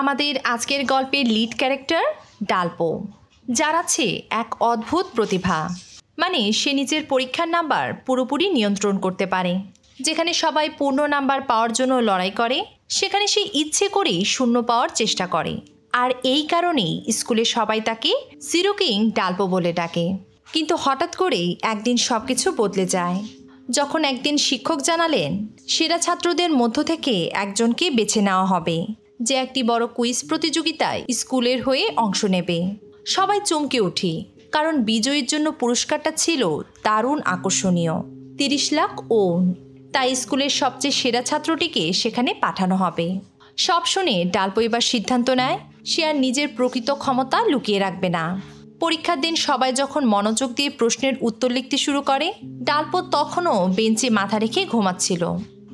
আমাদের আজকের গল্পের লিড ক্যারেক্টার ডালপো, যার আছে এক অদ্ভুত প্রতিভা। মানে সে নিজের পরীক্ষার নাম্বার পুরোপুরি নিয়ন্ত্রণ করতে পারে। যেখানে সবাই পূর্ণ নাম্বার পাওয়ার জন্য লড়াই করে, সেখানে সে ইচ্ছে করেই শূন্য পাওয়ার চেষ্টা করে। আর এই কারণেই স্কুলে সবাই তাকে জিরো কিং ডালপো বলে ডাকে। কিন্তু হঠাৎ করেই একদিন সব কিছু বদলে যায়, যখন একদিন শিক্ষক জানালেন সেরা ছাত্রদের মধ্য থেকে একজনকে বেছে নেওয়া হবে, যে একটি বড় কুইজ প্রতিযোগিতায় স্কুলের হয়ে অংশ নেবে। সবাই চমকে উঠি, কারণ বিজয়ীর জন্য পুরস্কারটা ছিল দারুণ আকর্ষণীয়, 30 লাখ ওন। তাই স্কুলের সবচেয়ে সেরা ছাত্রটিকে সেখানে পাঠানো হবে। সব শুনে ডালপো এবার সিদ্ধান্ত নেয় সে আর নিজের প্রকৃত ক্ষমতা লুকিয়ে রাখবে না। পরীক্ষার দিন সবাই যখন মনোযোগ দিয়ে প্রশ্নের উত্তর লিখতে শুরু করে, ডালপো তখনও বেঞ্চে মাথা রেখে ঘুমাচ্ছিল।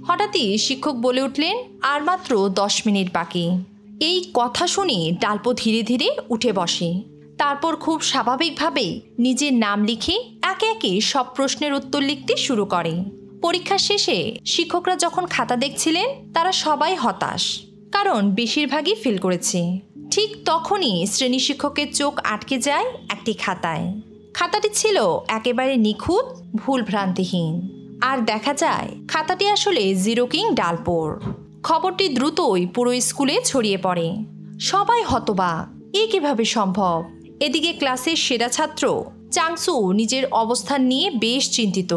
হঠাৎই শিক্ষক বলে উঠলেন, আর মাত্র 10 মিনিট বাকি। এই কথা শুনে ডালপো ধীরে ধীরে উঠে বসে। তারপর খুব স্বাভাবিকভাবে নিজের নাম লিখে একে একে সব প্রশ্নের উত্তর লিখতে শুরু করে। পরীক্ষা শেষে শিক্ষকরা যখন খাতা দেখছিলেন, তারা সবাই হতাশ, কারণ বেশিরভাগই ফেল করেছে। ঠিক তখনই শ্রেণী শিক্ষকের চোখ আটকে যায় একটি খাতায়। খাতাটি ছিল একেবারে নিখুঁত, ভুলভ্রান্তিহীন। আর দেখা যায় খাতাটি আসলে জিরো কিং ডালপোর। খবরটি দ্রুতই পুরো স্কুলে ছড়িয়ে পড়ে। সবাই হতবাক, এ কিভাবে সম্ভব। এদিকে ক্লাসের সেরা ছাত্র চাংসু নিজের অবস্থান নিয়ে বেশ চিন্তিত।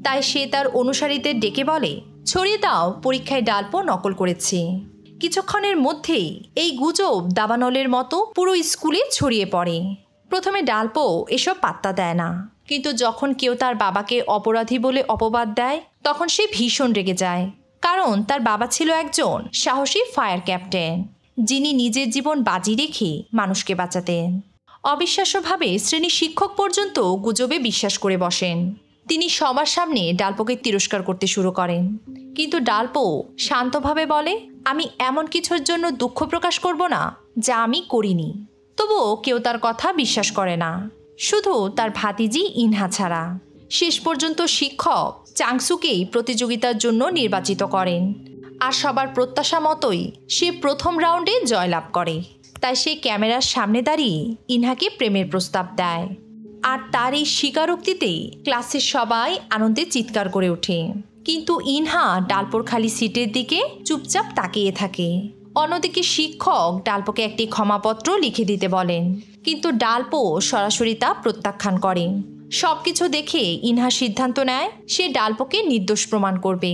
তাই সে তার অনুসারীদের ডেকে বলে, ছড়িয়ে দাও পরীক্ষায় ডালপো নকল করেছে। কিছুক্ষণের মধ্যেই এই গুজব দাবানলের মতো পুরো স্কুলে ছড়িয়ে পড়ে। প্রথমে ডালপো এসব পাত্তা দেয় না, কিন্তু যখন কেউ তার বাবাকে অপরাধী বলে অপবাদ দেয়, তখন সে ভীষণ রেগে যায়। কারণ তার বাবা ছিল একজন সাহসী ফায়ার ক্যাপ্টেন, যিনি নিজের জীবন বাজি রেখে মানুষকে বাঁচাতেন। অবিশ্বাস্যভাবে শ্রেণী শিক্ষক পর্যন্ত গুজবে বিশ্বাস করে বসেন। তিনি সবার সামনে ডালপোকে তিরস্কার করতে শুরু করেন। কিন্তু ডালপো শান্তভাবে বলে, আমি এমন কিছুর জন্য দুঃখ প্রকাশ করব না যা আমি করিনি। তবুও কেউ তার কথা বিশ্বাস করে না, শুধু তার ভাতিজি ইনহা ছাড়া। শেষ পর্যন্ত শিক্ষক চাংসুকেই প্রতিযোগিতার জন্য নির্বাচিত করেন। আর সবার প্রত্যাশা মতোই সে প্রথম রাউন্ডে জয়লাভ করে। তাই সে ক্যামেরার সামনে দাঁড়িয়ে ইনহাকে প্রেমের প্রস্তাব দেয়। আর তার এই স্বীকারোক্তিতেই ক্লাসের সবাই আনন্দে চিৎকার করে ওঠে। কিন্তু ইনহা ডালপোর খালি সিটের দিকে চুপচাপ তাকিয়ে থাকে। অন্যদিকে শিক্ষক ডালপোকে একটি ক্ষমাপত্র লিখে দিতে বলেন, কিন্তু ডালপো সরাসরি তা প্রত্যাখ্যান করে। সবকিছু দেখে ইনহা সিদ্ধান্ত নেয় সে ডালপোকে নির্দোষ প্রমাণ করবে।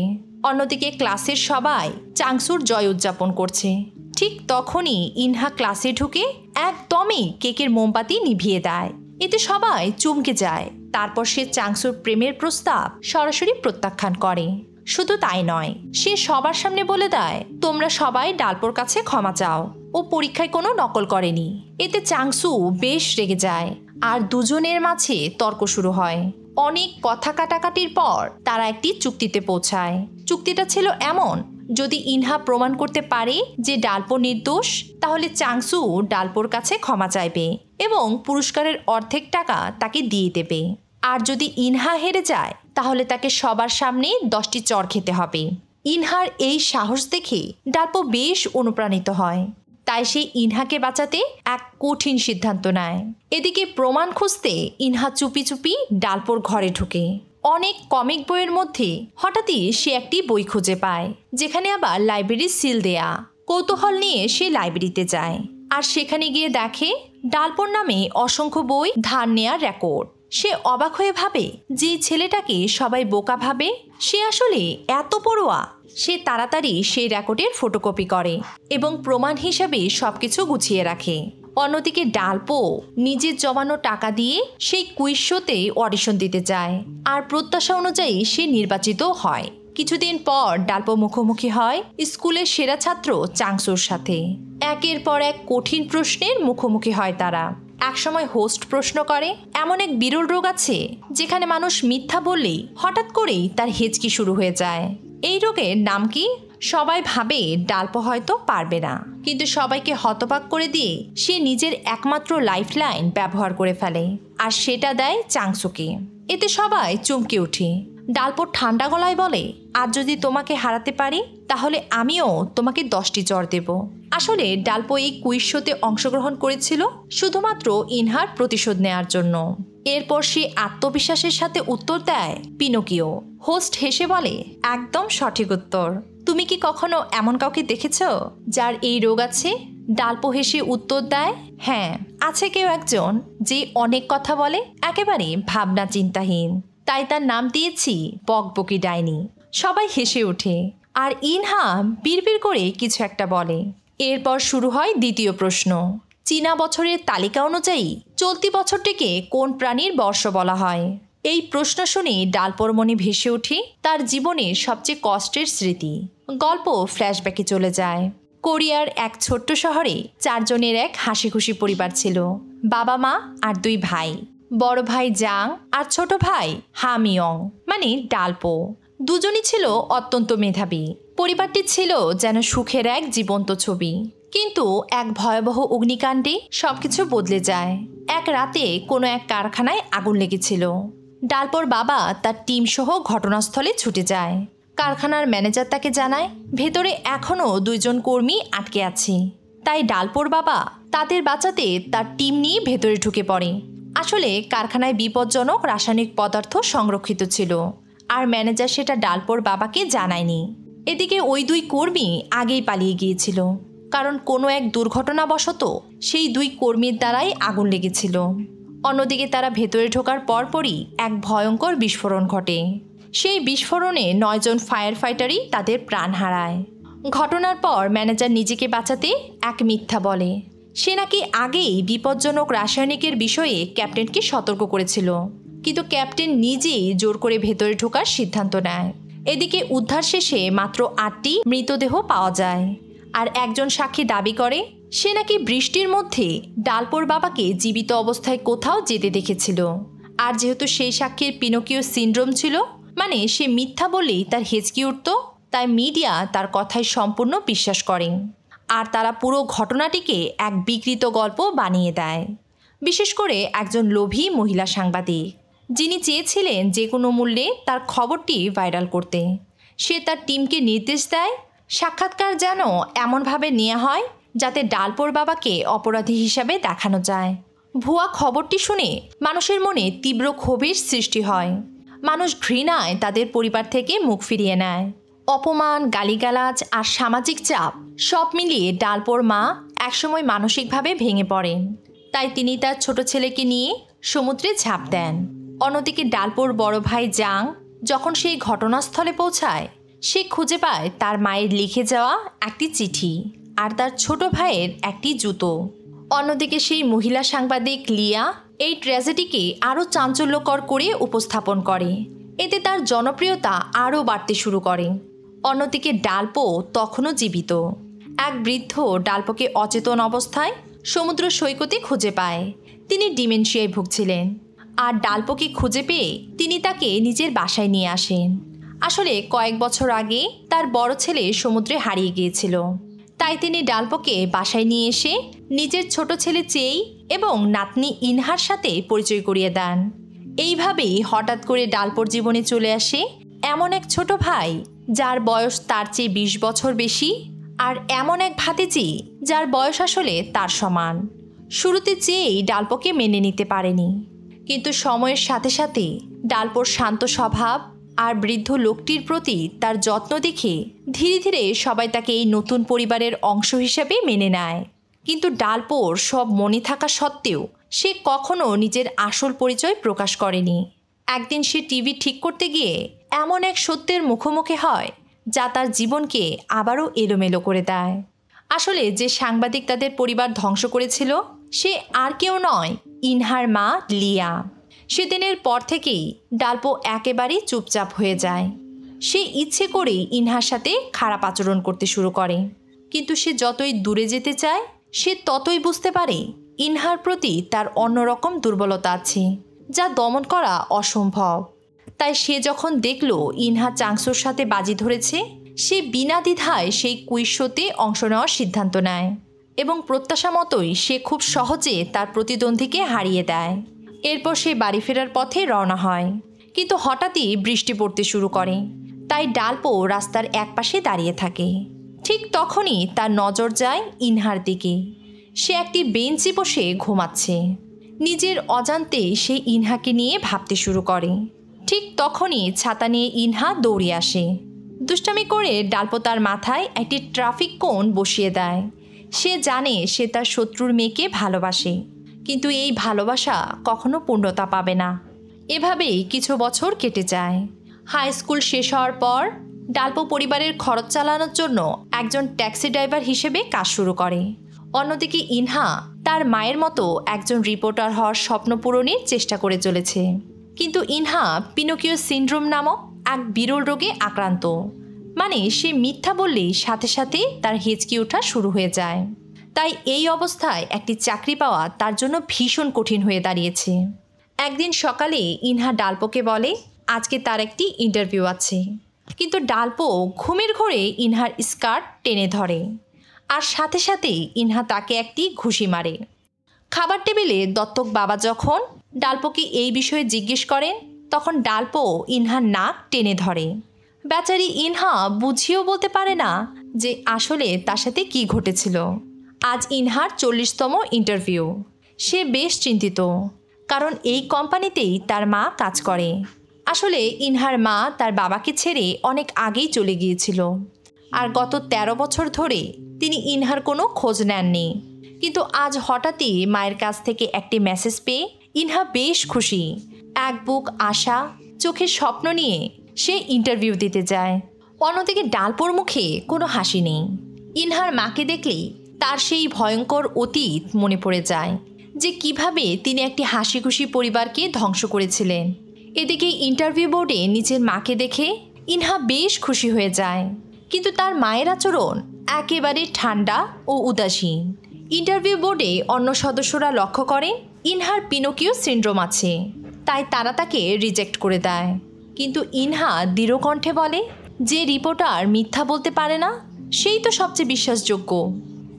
অন্যদিকে ক্লাসের সবাই চাংসুর জয় উদযাপন করছে। ঠিক তখনই ইনহা ক্লাসে ঢুকে একদমই কেকের মোমবাতি নিভিয়ে দেয়। এতে সবাই চমকে যায়। তারপর সে চাংসুর প্রেমের প্রস্তাব সরাসরি প্রত্যাখ্যান করে। শুধু তাই নয়, সে সবার সামনে বলে দেয়, তোমরা সবাই ডালপোর কাছে ক্ষমা চাও, ও পরীক্ষায় কোনো নকল করেনি। এতে চাংসু বেশ রেগে যায়, আর দুজনের মাঝে তর্ক শুরু হয়। অনেক কথা কাটাকাটির পর তারা একটি চুক্তিতে পৌঁছায়। চুক্তিটা ছিল এমন, যদি ইনহা প্রমাণ করতে পারে যে ডালপো নির্দোষ, তাহলে চাংসু ডালপোর কাছে ক্ষমা চাইবে এবং পুরস্কারের অর্ধেক টাকা তাকে দিয়ে দেবে। আর যদি ইনহা হেরে যায়, তাহলে তাকে সবার সামনে 10টি চড় খেতে হবে। ইনহার এই সাহস দেখে ডালপো বেশ অনুপ্রাণিত হয়। তাই সে ইনহাকে বাঁচাতে এক কঠিন সিদ্ধান্ত নেয়। এদিকে প্রমাণ খুঁজতে ইনহা চুপি চুপি ডালপোর ঘরে ঢুকে। অনেক কমিক বইয়ের মধ্যে হঠাৎই সে একটি বই খুঁজে পায়, যেখানে আবার লাইব্রেরির সিল দেয়া। কৌতূহল নিয়ে সে লাইব্রেরিতে যায়, আর সেখানে গিয়ে দেখে ডালপোর নামে অসংখ্য বই ধার নেয়ার রেকর্ড। সে অবাক হয়ে ভাবে, যে ছেলেটাকে সবাই বোকা ভাবে, সে আসলে এত পড়ুয়া। সে তাড়াতাড়ি সেই রেকর্ডের ফটোকপি করে এবং প্রমাণ হিসাবে সবকিছু গুছিয়ে রাখে। অন্যদিকে ডালপো নিজের জমানো টাকা দিয়ে সেই কুইজ শোতে অডিশন দিতে যায়, আর প্রত্যাশা অনুযায়ী সে নির্বাচিত হয়। কিছুদিন পর ডালপো মুখোমুখি হয় স্কুলের সেরা ছাত্র চাংসুর সাথে। একের পর এক কঠিন প্রশ্নের মুখোমুখি হয় তারা। একসময় হোস্ট প্রশ্ন করে, এমন এক বিরল রোগ আছে যেখানে মানুষ মিথ্যা বললেই হঠাৎ করেই তার হেঁচকি শুরু হয়ে যায়। এই রোগের নাম কি? সবাই ভাবে ডালপো হয়তো পারবে না, কিন্তু সবাইকে হতবাক করে দিয়ে সে নিজের একমাত্র লাইফলাইন ব্যবহার করে ফেলে, আর সেটা দেয় চাংসুকে। এতে সবাই চমকে ওঠে। ডালপো ঠান্ডা গলায় বলে, আজ যদি তোমাকে হারাতে পারি তাহলে আমিও তোমাকে 10টি চড় দেব। আসলে ডালপো এই কুইজ শোতে অংশগ্রহণ করেছিল শুধুমাত্র ইনহার প্রতিশোধ নেয়ার জন্য। এরপর সে আত্মবিশ্বাসের সাথে উত্তর দেয় পিনোকিও। হোস্ট হেসে বলে, একদম সঠিক উত্তর। তুমি কি কখনো এমন কাউকে দেখেছ যার এই রোগ আছে? ডালপো হেসে উত্তর দেয়, হ্যাঁ, আছে কেউ একজন যে অনেক কথা বলে, একেবারে ভাবনা চিন্তাহীন। তাই তার নাম দিয়েছি বকবকি ডাইনি। সবাই হেসে ওঠে আর ইনহা বিড়বিড় করে কিছু একটা বলে। এরপর শুরু হয় দ্বিতীয় প্রশ্ন। চীনা বছরের তালিকা অনুযায়ী চলতি বছরটিকে কোন প্রাণীর বর্ষ বলা হয়? এই প্রশ্ন শুনে ডালপোর মনে ভেসে ওঠে তার জীবনের সবচেয়ে কষ্টের স্মৃতি। গল্প ফ্ল্যাশব্যাকে চলে যায়। কোরিয়ার এক ছোট্ট শহরে 4 জনের এক হাসিখুশি পরিবার ছিল। বাবা মা আর 2 ভাই। বড় ভাই জাং আর ছোট ভাই হামিয়ং মানে ডালপো। দুজনই ছিল অত্যন্ত মেধাবী। পরিবারটি ছিল যেন সুখের এক জীবন্ত ছবি। কিন্তু এক ভয়াবহ অগ্নিকাণ্ডে সবকিছু বদলে যায়। এক রাতে কোনো এক কারখানায় আগুন লেগেছিল। ডালপোর বাবা তার টিম সহ ঘটনাস্থলে ছুটে যায়। কারখানার ম্যানেজার তাকে জানায় ভেতরে এখনও 2 জন কর্মী আটকে আছে। তাই ডালপোর বাবা তাদের বাঁচাতে তার টিম নিয়ে ভেতরে ঢুকে পড়ে। আসলে কারখানায় বিপজ্জনক রাসায়নিক পদার্থ সংরক্ষিত ছিল, আর ম্যানেজার সেটা ডালপোর বাবাকে জানায়নি। এদিকে ওই 2 কর্মী আগেই পালিয়ে গিয়েছিল, কারণ কোনো এক দুর্ঘটনাবশত সেই 2 কর্মীর দ্বারাই আগুন লেগেছিল। অন্যদিকে তারা ভেতরে ঢোকার পরপরই এক ভয়ঙ্কর বিস্ফোরণ ঘটে। সেই বিস্ফোরণে 9 জন ফায়ার ফাইটারই তাদের প্রাণ হারায়। ঘটনার পর ম্যানেজার নিজেকে বাঁচাতে এক মিথ্যা বলে। সে নাকি আগেই বিপজ্জনক রাসায়নিকের বিষয়ে ক্যাপ্টেনকে সতর্ক করেছিল, কিন্তু ক্যাপ্টেন নিজেই জোর করে ভেতরে ঢোকার সিদ্ধান্ত নেয়। এদিকে উদ্ধার শেষে মাত্র 8টি মৃতদেহ পাওয়া যায়, আর একজন সাক্ষী দাবি করে সে নাকি বৃষ্টির মধ্যে ডালপোর বাবাকে জীবিত অবস্থায় কোথাও যেতে দেখেছিল। আর যেহেতু সেই সাক্ষীর পিনোকিও সিনড্রোম ছিল, মানে সে মিথ্যা বললেই তার হেঁচকি উঠত, তাই মিডিয়া তার কথায় সম্পূর্ণ বিশ্বাস করে। আর তারা পুরো ঘটনাটিকে এক বিকৃত গল্প বানিয়ে দেয়। বিশেষ করে একজন লোভী মহিলা সাংবাদিক, যিনি চেয়েছিলেন যে কোনো মূল্যে তার খবরটি ভাইরাল করতে। সে তার টিমকে নির্দেশ দেয় সাক্ষাৎকার যেন এমনভাবে নেওয়া হয় যাতে ডালপোর বাবাকে অপরাধী হিসাবে দেখানো যায়। ভুয়া খবরটি শুনে মানুষের মনে তীব্র ক্ষোভের সৃষ্টি হয়। মানুষ ঘৃণায় তাদের পরিবার থেকে মুখ ফিরিয়ে নেয়। অপমান, গালিগালাজ আর সামাজিক চাপ সব মিলিয়ে ডালপোর মা একসময় মানসিকভাবে ভেঙে পড়েন। তাই তিনি তার ছোট ছেলেকে নিয়ে সমুদ্রে ঝাঁপ দেন। অন্যদিকে ডালপোর বড় ভাই জাং যখন সেই ঘটনাস্থলে পৌঁছায়, সে খুঁজে পায় তার মায়ের লিখে যাওয়া একটি চিঠি আর তার ছোট ভাইয়ের একটি জুতো। অন্যদিকে সেই মহিলা সাংবাদিক লিয়া এই ট্র্যাজেডিকে আরও চাঞ্চল্যকর করে উপস্থাপন করে। এতে তার জনপ্রিয়তা আরও বাড়তে শুরু করে। অন্যদিকে ডালপো তখনও জীবিত। এক বৃদ্ধ ডালপোকে অচেতন অবস্থায় সমুদ্র সৈকতে খুঁজে পায়। তিনি ডিমেনশিয়ায় ভুগছিলেন, আর ডালপোকে খুঁজে পেয়ে তিনি তাকে নিজের বাসায় নিয়ে আসেন। আসলে কয়েক বছর আগে তার বড় ছেলে সমুদ্রে হারিয়ে গিয়েছিল, তাই তিনি ডালপোকে বাসায় নিয়ে এসে নিজের ছোট ছেলে চেই এবং নাতনি ইনহার সাথে পরিচয় করিয়ে দেন। এইভাবেই হঠাৎ করে ডালপোর জীবনে চলে আসে এমন এক ছোট ভাই যার বয়স তার চেয়ে 20 বছর বেশি, আর এমন এক ভাতিজি যার বয়স আসলে তার সমান। শুরুতে চেয়েই ডালপোকে মেনে নিতে পারেনি, কিন্তু সময়ের সাথে সাথে ডালপোর শান্ত স্বভাব আর বৃদ্ধ লোকটির প্রতি তার যত্ন দেখে ধীরে ধীরে সবাই তাকে এই নতুন পরিবারের অংশ হিসেবে মেনে নেয়। কিন্তু ডালপোর সব মনে থাকা সত্ত্বেও সে কখনো নিজের আসল পরিচয় প্রকাশ করেনি। একদিন সে টিভি ঠিক করতে গিয়ে এমন এক সত্যের মুখোমুখি হয় যা তার জীবনকে আবারও এলোমেলো করে দেয়। আসলে যে সাংবাদিক তাদের পরিবার ধ্বংস করেছিল সে আর কেউ নয়, ইনহার মা লিয়া। সেদিনের পর থেকেই ডালপো একেবারেই চুপচাপ হয়ে যায়। সে ইচ্ছে করেই ইনহার সাথে খারাপ আচরণ করতে শুরু করে, কিন্তু সে যতই দূরে যেতে চায় সে ততই বুঝতে পারে ইনহার প্রতি তার অন্যরকম দুর্বলতা আছে যা দমন করা অসম্ভব। তাই সে যখন দেখল ইনহা চাংসোর সাথে বাজি ধরেছে, সে বিনা দ্বিধায় সেই কুইজ শোতে অংশ নেওয়ার সিদ্ধান্ত নেয় এবং প্রত্যাশা মতোই সে খুব সহজে তার প্রতিদ্বন্দ্বীকে হারিয়ে দেয়। এরপর সে বাড়ি ফেরার পথে রওনা হয়, কিন্তু হঠাৎই বৃষ্টি পড়তে শুরু করে, তাই ডালপো রাস্তার একপাশে দাঁড়িয়ে থাকে। ঠিক তখনই তার নজর যায় ইনহার দিকে। সে একটি বেঞ্চে বসে ঘুমাচ্ছে। নিজের অজান্তে সে ইনহাকে নিয়ে ভাবতে শুরু করে। ঠিক তখনই ছাতা নিয়ে ইনহা দৌড়ে আসে। দুষ্টামি করে ডালপো তার মাথায় একটি ট্রাফিক কোন বসিয়ে দেয়। সে জানে সে তার শত্রুর মেয়েকে ভালোবাসে, কিন্তু এই ভালোবাসা কখনো পূর্ণতা পাবে না। এভাবেই কিছু বছর কেটে যায়। হাই স্কুল শেষ হওয়ার পর ডালপো পরিবারের খরচ চালানোর জন্য একজন ট্যাক্সি ড্রাইভার হিসেবে কাজ শুরু করে। অন্যদিকে ইনহা তার মায়ের মতো একজন রিপোর্টার হওয়ার স্বপ্ন পূরণের চেষ্টা করে চলেছে। কিন্তু ইনহা পিনোকিও সিনড্রোম নামক এক বিরল রোগে আক্রান্ত। মানে সে মিথ্যা বললেই সাথে সাথে তার হেঁচকি ওঠা শুরু হয়ে যায়। তাই এই অবস্থায় একটি চাকরি পাওয়া তার জন্য ভীষণ কঠিন হয়ে দাঁড়িয়েছে। একদিন সকালে ইনহা ডালপোকে বলে আজকে তার একটি ইন্টারভিউ আছে। কিন্তু ডালপো ঘুমের ঘোরে ইনহার স্কার্ট টেনে ধরে, আর সাথে সাথেই ইনহা তাকে একটি ঘুষি মারে। খাবার টেবিলে দত্তক বাবা যখন ডালপোকে এই বিষয়ে জিজ্ঞেস করেন, তখন ডালপো ইনহার নাক টেনে ধরে। বেচারি ইনহা বুঝিয়েও বলতে পারে না যে আসলে তার সাথে কী ঘটেছিল। আজ ইনহার 40তম ইন্টারভিউ। সে বেশ চিন্তিত, কারণ এই কোম্পানিতেই তার মা কাজ করে। আসলে ইনহার মা তার বাবাকে ছেড়ে অনেক আগেই চলে গিয়েছিল, আর গত 13 বছর ধরে তিনি ইনহার কোনো খোঁজ নেননি। কিন্তু আজ হঠাৎই মায়ের কাছ থেকে একটি মেসেজ পেয়ে ইনহা বেশ খুশি। এক বুক আশা, চোখের স্বপ্ন নিয়ে সে ইন্টারভিউ দিতে যায়। অন্যদিকে ডালপোর মুখে কোনো হাসি নেই। ইনহার মাকে দেখলেই তার সেই ভয়ঙ্কর অতীত মনে পড়ে যায়, যে কিভাবে তিনি একটি হাসি খুশি পরিবারকে ধ্বংস করেছিলেন। এদিকে ইন্টারভিউ বোর্ডে নিজের মাকে দেখে ইনহা বেশ খুশি হয়ে যায়, কিন্তু তার মায়ের আচরণ একেবারে ঠান্ডা ও উদাসীন। ইন্টারভিউ বোর্ডে অন্য সদস্যরা লক্ষ্য করেন ইনহার পিনোকিও সিনড্রোম আছে, তাই তারা তাকে রিজেক্ট করে দেয়। কিন্তু ইনহা দৃঢ় কণ্ঠে বলে, যে রিপোর্টার মিথ্যা বলতে পারে না সেই তো সবচেয়ে বিশ্বাসযোগ্য।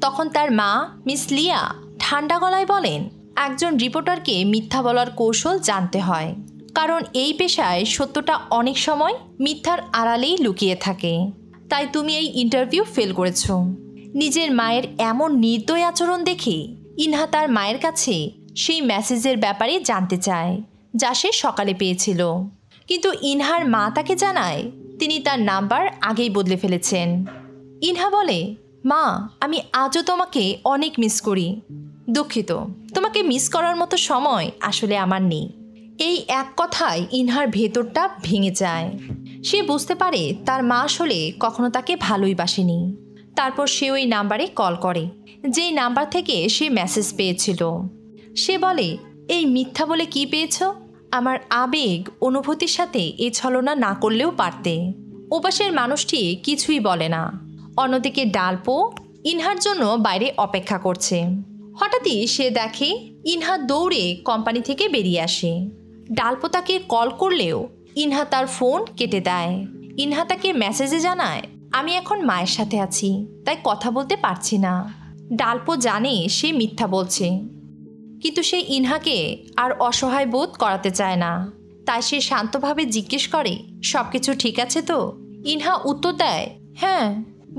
তখন তার মা মিস লিয়া ঠান্ডা গলায় বলেন, একজন রিপোর্টারকে মিথ্যা বলার কৌশল জানতে হয়, কারণ এই পেশায় সত্যটা অনেক সময় মিথ্যার আড়ালেই লুকিয়ে থাকে। তাই তুমি এই ইন্টারভিউ ফেল করেছ। নিজের মায়ের এমন নির্দয় আচরণ দেখে ইনহা তার মায়ের কাছে সেই মেসেজের ব্যাপারে জানতে চায়, যা সে সকালে পেয়েছিল। কিন্তু ইনহার মা তাকে জানায় তিনি তার নাম্বার আগেই বদলে ফেলেছেন। ইনহা বলে, মা, আমি আজও তোমাকে অনেক মিস করি। দুঃখিত, তোমাকে মিস করার মতো সময় আসলে আমার নেই। এই এক কথায় ইনহার ভেতরটা ভেঙে যায়। সে বুঝতে পারে তার মা আসলে কখনো তাকে ভালোই বাসেনি। তারপর সে ওই নাম্বারে কল করে, যেই নাম্বার থেকে সে মেসেজ পেয়েছিল। সে বলে, এই মিথ্যা বলে কি পেয়েছ? আমার আবেগ অনুভূতির সাথে এই ছলনা না করলেও পারতে। ওপাশের মানুষটি কিছুই বলে না। অন্যদিকে ডালপো ইনহার জন্য বাইরে অপেক্ষা করছে। হঠাৎই সে দেখে ইনহা দৌড়ে কোম্পানি থেকে বেরিয়ে আসে। ডালপো তাকে কল করলেও ইনহা তার ফোন কেটে দেয়। ইনহা তাকে মেসেজে জানায়, আমি এখন মায়ের সাথে আছি, তাই কথা বলতে পারছি না। ডালপো জানে সে মিথ্যা বলছে, কিন্তু সে ইনহাকে আর অসহায় বোধ করাতে চায় না। তাই সে শান্তভাবে জিজ্ঞেস করে, সব কিছু ঠিক আছে তো? ইনহা উত্তর দেয়, হ্যাঁ।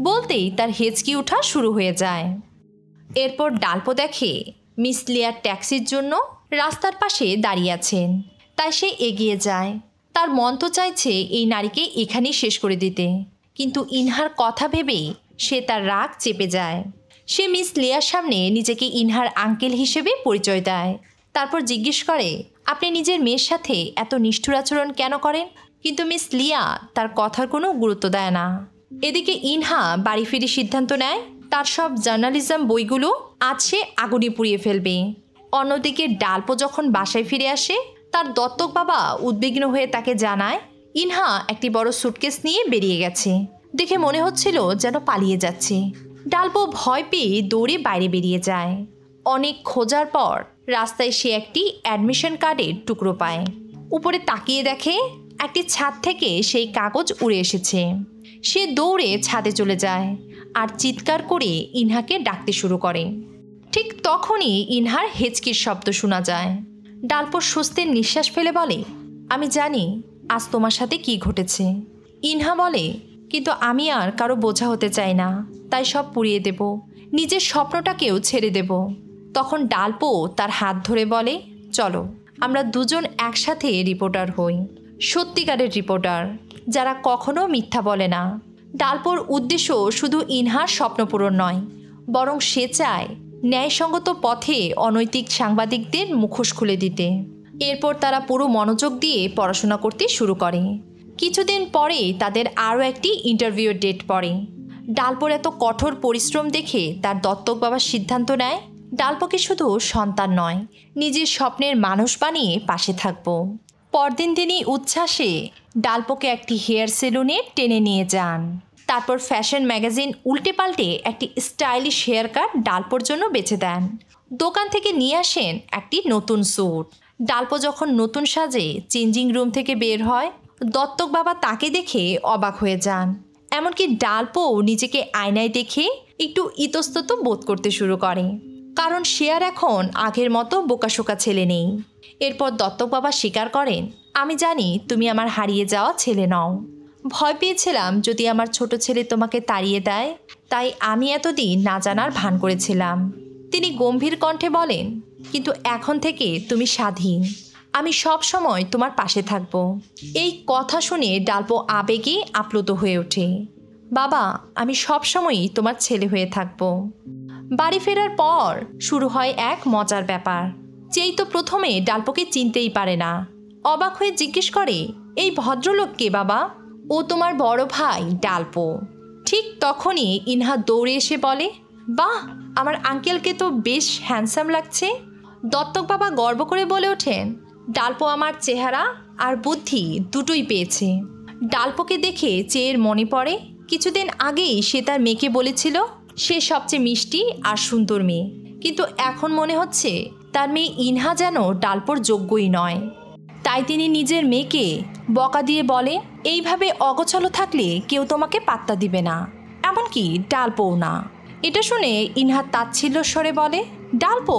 বলতেই তার হেঁচকি ওঠা শুরু হয়ে যায়। এরপর ডালপো দেখে মিস লিয়ার ট্যাক্সির জন্য রাস্তার পাশে দাঁড়িয়ে আছেন। তাই সে এগিয়ে যায়। তার মন তো চাইছে এই নারীকে এখানেই শেষ করে দিতে, কিন্তু ইনহার কথা ভেবেই সে তার রাগ চেপে যায়। সে মিস লিয়ার সামনে নিজেকে ইনহার আঙ্কেল হিসেবে পরিচয় দেয়। তারপর জিজ্ঞেস করে, আপনি নিজের মেয়ের সাথে এত নিষ্ঠুর আচরণ কেন করেন? কিন্তু মিস লিয়া তার কথার কোনো গুরুত্ব দেয় না। এদিকে ইনহা বাড়ি ফিরে সিদ্ধান্ত নেয় তার সব জার্নালিজম বইগুলো আজ সে আগুনে পুড়িয়ে ফেলবে। অন্যদিকে ডালপো যখন বাসায় ফিরে আসে, তার দত্তক বাবা উদ্বিগ্ন হয়ে তাকে জানায় ইনহা একটি বড় সুটকেস নিয়ে বেরিয়ে গেছে। দেখে মনে হচ্ছিল যেন পালিয়ে যাচ্ছে। ডালপো ভয় পেয়ে দৌড়ে বাইরে বেরিয়ে যায়। অনেক খোঁজার পর রাস্তায় সে একটি অ্যাডমিশন কার্ডের টুকরো পায়। উপরে তাকিয়ে দেখে একটি ছাদ থেকে সেই কাগজ উড়ে এসেছে। সে দৌড়ে ছাদে চলে যায় আর চিৎকার করে ইনহাকে ডাকতে শুরু করে। ঠিক তখনই ইনহার হেঁচকির শব্দ শোনা যায়। ডালপো স্বস্তির নিঃশ্বাস ফেলে বলে, আমি জানি আজ তোমার সাথে কি ঘটেছে। ইনহা বলে, কিন্তু আমি আর কারো বোঝা হতে চাই না, তাই সব পুড়িয়ে দেব, নিজের স্বপ্নটাকেও ছেড়ে দেব। তখন ডালপো তার হাত ধরে বলে, চলো আমরা দুজন একসাথে রিপোর্টার হই, সত্যিকারের রিপোর্টার, যারা কখনো মিথ্যা বলে না। ডালপোর উদ্দেশ্য শুধু ইনহার স্বপ্নপূরণ নয়, বরং সে চায় ন্যায়সঙ্গত পথে অনৈতিক সাংবাদিকদের মুখোশ খুলে দিতে। এরপর তারা পুরো মনোযোগ দিয়ে পড়াশোনা করতে শুরু করে। কিছুদিন পরে তাদের আরও একটি ইন্টারভিউর ডেট পড়ে। ডালপোর এত কঠোর পরিশ্রম দেখে তার দত্তক বাবার সিদ্ধান্ত নেয়, ডালপোকে শুধু সন্তান নয়, নিজের স্বপ্নের মানুষ বানিয়ে পাশে থাকব। পরদিন তিনি উচ্ছ্বাসে ডালপোকে একটি হেয়ার সেলুনে টেনে নিয়ে যান। তারপর ফ্যাশন ম্যাগাজিন উল্টে পাল্টে একটি স্টাইলিশ হেয়ার কাট ডালপোর জন্য বেছে দেন। দোকান থেকে নিয়ে আসেন একটি নতুন স্যুট। ডালপো যখন নতুন সাজে চেঞ্জিং রুম থেকে বের হয়, দত্তক বাবা তাকে দেখে অবাক হয়ে যান। এমনকি ডালপো নিজেকে আয়নায় দেখে একটু ইতস্তত বোধ করতে শুরু করে, কারণ সে আর এখন আগের মতো বোকাশোকা ছেলে নেই। এরপর দত্তক বাবা স্বীকার করেন, আমি জানি তুমি আমার হারিয়ে যাওয়া ছেলে নও। ভয় পেয়েছিলাম যদি আমার ছোট ছেলে তোমাকে তাড়িয়ে দেয়, তাই আমি এতদিন না জানার ভান করেছিলাম। তিনি গম্ভীর কণ্ঠে বলেন, কিন্তু এখন থেকে তুমি স্বাধীন, আমি সব সময় তোমার পাশে থাকব। এই কথা শুনে ডালপো আবেগে আপ্লুত হয়ে ওঠে। বাবা, আমি সব সময়ই তোমার ছেলে হয়ে থাকব। বাড়ি ফেরার পর শুরু হয় এক মজার ব্যাপার। যেই তো প্রথমে ডালপোকে চিনতেই পারে না, অবাক হয়ে জিজ্ঞেস করে, এই ভদ্রলোক কে বাবা? ও তোমার বড় ভাই ডালপো। ঠিক তখনই ইনহা দৌড়ে এসে বলে, বাহ, আমার আঙ্কেলকে তো বেশ হ্যান্ডসাম লাগছে। দত্তক বাবা গর্ব করে বলে ওঠেন, ডালপো আমার চেহারা আর বুদ্ধি দুটোই পেয়েছে। ডালপোকে দেখে চেয়ের মনে পড়ে কিছুদিন আগেই সে তার মেয়েকে বলেছিল সে সবচেয়ে মিষ্টি আর সুন্দর মেয়ে, কিন্তু এখন মনে হচ্ছে তার মেয়ে ইনহা যেন ডালপোর যোগ্যই নয়। তাই তিনি নিজের মেয়েকে বকা দিয়ে বলে, এইভাবে অগোছালো থাকলে কেউ তোমাকে পাত্তা দিবে না, এমনকি ডালপোও না। এটা শুনে ইনহা তাচ্ছিল্য স্বরে বলে, ডালপো,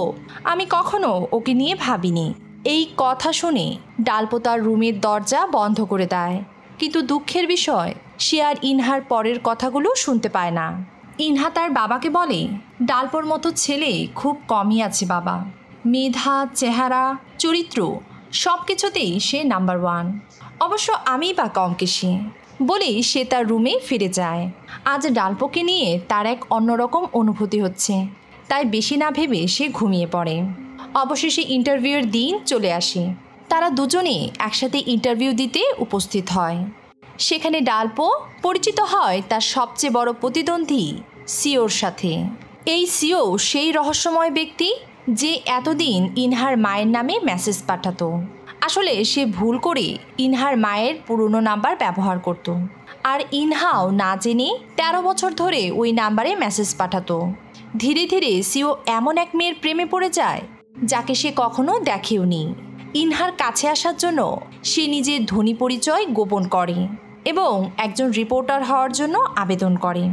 আমি কখনো ওকে নিয়ে ভাবিনি। এই কথা শুনে ডালপো তার রুমের দরজা বন্ধ করে দেয়, কিন্তু দুঃখের বিষয় সে আর ইনহার পরের কথাগুলো শুনতে পায় না। ইনহা তার বাবাকে বলে, ডালপোর মতো ছেলে খুব কমই আছে বাবা, মেধা, চেহারা, চরিত্র সব কিছুতেই সে নাম্বার 1। অবশ্য আমি বা কম কেশি। বলেই সে তার রুমে ফিরে যায়। আজ ডালপোকে নিয়ে তার এক অন্যরকম অনুভূতি হচ্ছে, তাই বেশি না ভেবে সে ঘুমিয়ে পড়ে। অবশেষে ইন্টারভিউয়ের দিন চলে আসে। তারা দুজনে একসাথে ইন্টারভিউ দিতে উপস্থিত হয়। সেখানে ডালপো পরিচিত হয় তার সবচেয়ে বড় প্রতিদ্বন্দ্বী সিওর সাথে। এই সিও সেই রহস্যময় ব্যক্তি যে এতদিন ইনহার মায়ের নামে মেসেজ পাঠাতো। আসলে সে ভুল করে ইনহার মায়ের পুরনো নাম্বার ব্যবহার করত, আর ইনহাও না জেনে 13 বছর ধরে ওই নাম্বারে মেসেজ পাঠাতো। ধীরে ধীরে সিও এমন এক মেয়ের প্রেমে পড়ে যায় যাকে সে কখনো দেখেওনি। ইনহার কাছে আসার জন্য সে নিজের ধনী পরিচয় গোপন করে এবং একজন রিপোর্টার হওয়ার জন্য আবেদন করে।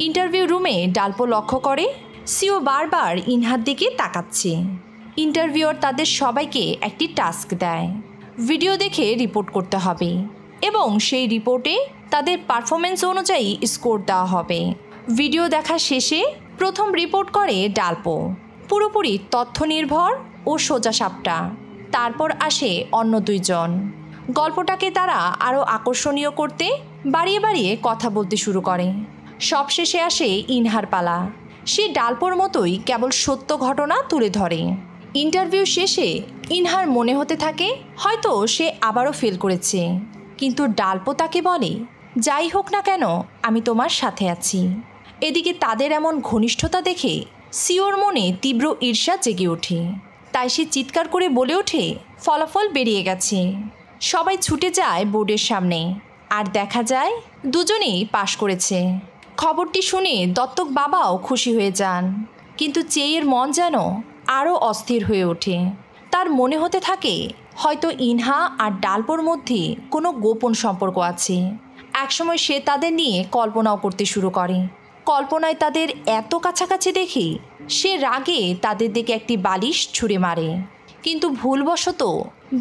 ইন্টারভিউ রুমে ডালপো লক্ষ্য করে সিও বারবার ইনহার দিকে তাকাচ্ছে। ইন্টারভিউয়ার তাদের সবাইকে একটি টাস্ক দেয়, ভিডিও দেখে রিপোর্ট করতে হবে এবং সেই রিপোর্টে তাদের পারফরমেন্স অনুযায়ী স্কোর দেওয়া হবে। ভিডিও দেখা শেষে প্রথম রিপোর্ট করে ডালপো, পুরোপুরি তথ্য নির্ভর ও সোজাসাপটা। তারপর আসে অন্য দুইজন। গল্পটাকে তারা আরও আকর্ষণীয় করতে বাড়িয়ে বাড়িয়ে কথা বলতে শুরু করে। সবশেষে আসে ইনহার পালা। সে ডালপোর মতোই কেবল সত্য ঘটনা তুলে ধরে। ইন্টারভিউ শেষে ইনহার মনে হতে থাকে হয়তো সে আবারও ফেল করেছে, কিন্তু ডালপো তাকে বলে, যাই হোক না কেন আমি তোমার সাথে আছি। এদিকে তাদের এমন ঘনিষ্ঠতা দেখে সিওর মনে তীব্র ঈর্ষা জেগে ওঠে। তাই সে চিৎকার করে বলে ওঠে, ফলাফল বেরিয়ে গেছে। সবাই ছুটে যায় বোর্ডের সামনে, আর দেখা যায় দুজনেই পাশ করেছে। খবরটি শুনে দত্তক বাবাও খুশি হয়ে যান, কিন্তু চেয়ের মন যেন আরও অস্থির হয়ে ওঠে। তার মনে হতে থাকে হয়তো ইনহা আর ডালপোর মধ্যে কোনো গোপন সম্পর্ক আছে। একসময় সে তাদের নিয়ে কল্পনাও করতে শুরু করে। কল্পনায় তাদের এত কাছাকাছি দেখে সে রাগে তাদের দিকে একটি বালিশ ছুঁড়ে মারে, কিন্তু ভুলবশত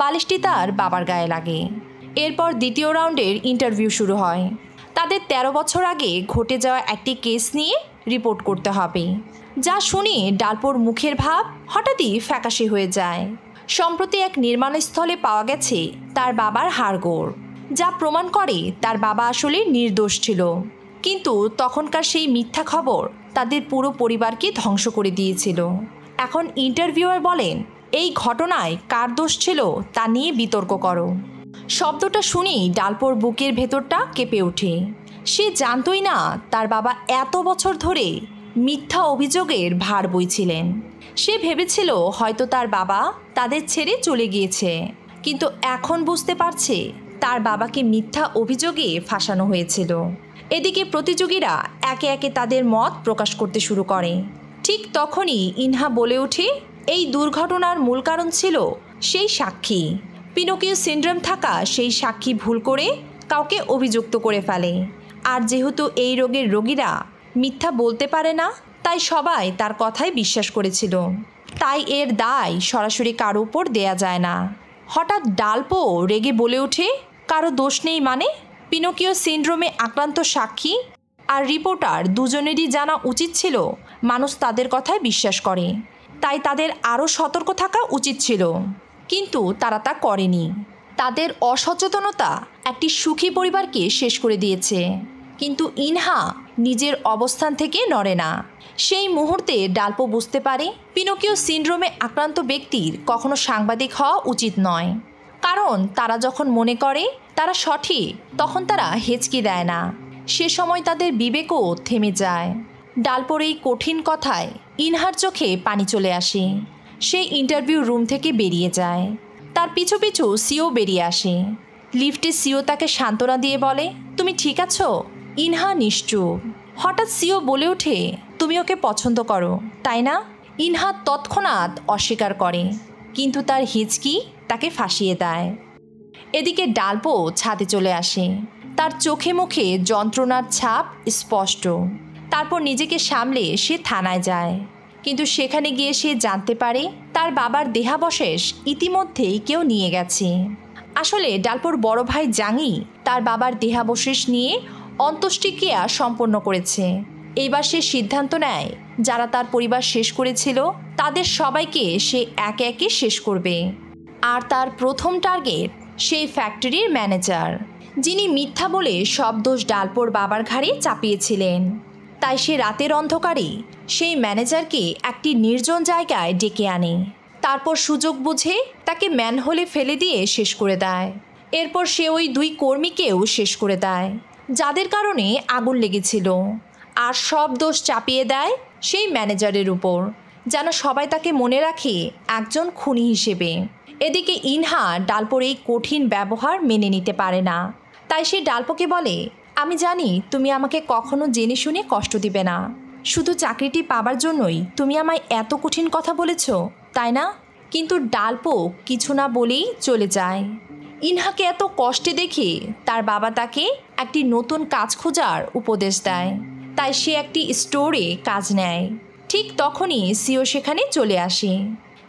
বালিশটি তার বাবার গায়ে লাগে। এরপর দ্বিতীয় রাউন্ডের ইন্টারভিউ শুরু হয়। তাদের ১৩ বছর আগে ঘটে যাওয়া একটি কেস নিয়ে রিপোর্ট করতে হবে। যা শুনে ডালপোর মুখের ভাব হঠাৎই ফ্যাকাশে হয়ে যায়। সম্প্রতি এক নির্মাণস্থলে পাওয়া গেছে তার বাবার হাড়গোড়, যা প্রমাণ করে তার বাবা আসলে নির্দোষ ছিল। কিন্তু তখনকার সেই মিথ্যা খবর তাদের পুরো পরিবারকে ধ্বংস করে দিয়েছিল। এখন ইন্টারভিউয়ার বলেন, এই ঘটনায় কার দোষ ছিল তা নিয়ে বিতর্ক করো। শব্দটা শুনেই ডালপোর বুকের ভেতরটা কেঁপে ওঠে। সে জানতই না তার বাবা এত বছর ধরে মিথ্যা অভিযোগের ভার বইছিলেন। সে ভেবেছিল হয়তো তার বাবা তাদের ছেড়ে চলে গিয়েছে, কিন্তু এখন বুঝতে পারছে তার বাবাকে মিথ্যা অভিযোগে ফাঁসানো হয়েছিল। এদিকে প্রতিযোগীরা একে একে তাদের মত প্রকাশ করতে শুরু করে। ঠিক তখনই ইনহা বলে ওঠে, এই দুর্ঘটনার মূল কারণ ছিল সেই সাক্ষী। পিনোকিও সিনড্রোম থাকা সেই সাক্ষী ভুল করে কাউকে অভিযুক্ত করে ফেলে। আর যেহেতু এই রোগের রোগীরা মিথ্যা বলতে পারে না, তাই সবাই তার কথায় বিশ্বাস করেছিল। তাই এর দায় সরাসরি কারো উপর দেয়া যায় না। হঠাৎ ডালপো রেগে বলে ওঠে, কারো দোষ নেই মানে? পিনোকিও সিনড্রোমে আক্রান্ত সাক্ষী আর রিপোর্টার দুজনেরই জানা উচিত ছিল মানুষ তাদের কথায় বিশ্বাস করে, তাই তাদের আরও সতর্ক থাকা উচিত ছিল। কিন্তু তারা তা করেনি। তাদের অসচেতনতা একটি সুখী পরিবারকে শেষ করে দিয়েছে। কিন্তু ইনহা নিজের অবস্থান থেকে নড়ে না। সেই মুহূর্তে ডালপো বুঝতে পারে পিনোকিও সিনড্রোমে আক্রান্ত ব্যক্তির কখনো সাংবাদিক হওয়া উচিত নয়। কারণ তারা যখন মনে করে তারা সঠিক, তখন তারা হেঁচকি দেয় না। সে সময় তাদের বিবেকও থেমে যায়। ডালপোর এই কঠিন কথায় ইনহার চোখে পানি চলে আসে। সে ইন্টারভিউ রুম থেকে বেরিয়ে যায়। তার পিছু পিছু সিও বেরিয়ে আসে। লিফটে সিও তাকে সান্ত্বনা দিয়ে বলে, তুমি ঠিক আছো? ইনহা নিশ্চুপ। হঠাৎ সিও বলে ওঠে, তুমি ওকে পছন্দ করো তাই না? ইনহা তৎক্ষণাৎ অস্বীকার করে, কিন্তু তার হিচকি তাকে ফাঁসিয়ে দেয়। এদিকে ডালপো ছাদে চলে আসে। তার চোখে মুখে যন্ত্রণার ছাপ স্পষ্ট। তারপর নিজেকে সামলে সে থানায় যায়। কিন্তু সেখানে গিয়ে সে জানতে পারে তার বাবার দেহাবশেষ ইতিমধ্যেই কেউ নিয়ে গেছে। আসলে ডালপোর বড় ভাই জাঙি তার বাবার দেহাবশেষ নিয়ে অন্ত্যেষ্টিক্রিয়া সম্পন্ন করেছে। এইবার সে সিদ্ধান্ত নেয় যারা তার পরিবার শেষ করেছিল তাদের সবাইকে সে একে একে শেষ করবে। আর তার প্রথম টার্গেট সেই ফ্যাক্টরির ম্যানেজার, যিনি মিথ্যা বলে সব দোষ ডালপোর বাবার ঘাড়ে চাপিয়েছিলেন। তাই সে রাতের অন্ধকারে সেই ম্যানেজারকে একটি নির্জন জায়গায় ডেকে আনে। তারপর সুযোগ বুঝে তাকে ম্যানহোলে ফেলে দিয়ে শেষ করে দেয়। এরপর সে ওই 2 কর্মীকেও শেষ করে দেয় যাদের কারণে আগুন লেগেছিল। আর সব দোষ চাপিয়ে দেয় সেই ম্যানেজারের উপর, যেন সবাই তাকে মনে রাখে একজন খুনি হিসেবে। এদিকে ইনহা ডালপোর এই কঠিন ব্যবহার মেনে নিতে পারে না। তাই সে ডালপোকে বলে, আমি জানি তুমি আমাকে কখনো জেনে শুনে কষ্ট দিবে না। শুধু চাকরিটি পাবার জন্যই তুমি আমায় এত কঠিন কথা বলেছ, তাই না? কিন্তু ডালপো কিছু না বলেই চলে যায়। ইনহাকে এত কষ্টে দেখে তার বাবা তাকে একটি নতুন কাজ খোঁজার উপদেশ দেয়। তাই সে একটি স্টোরে কাজ নেয়। ঠিক তখনই সিও সেখানে চলে আসে।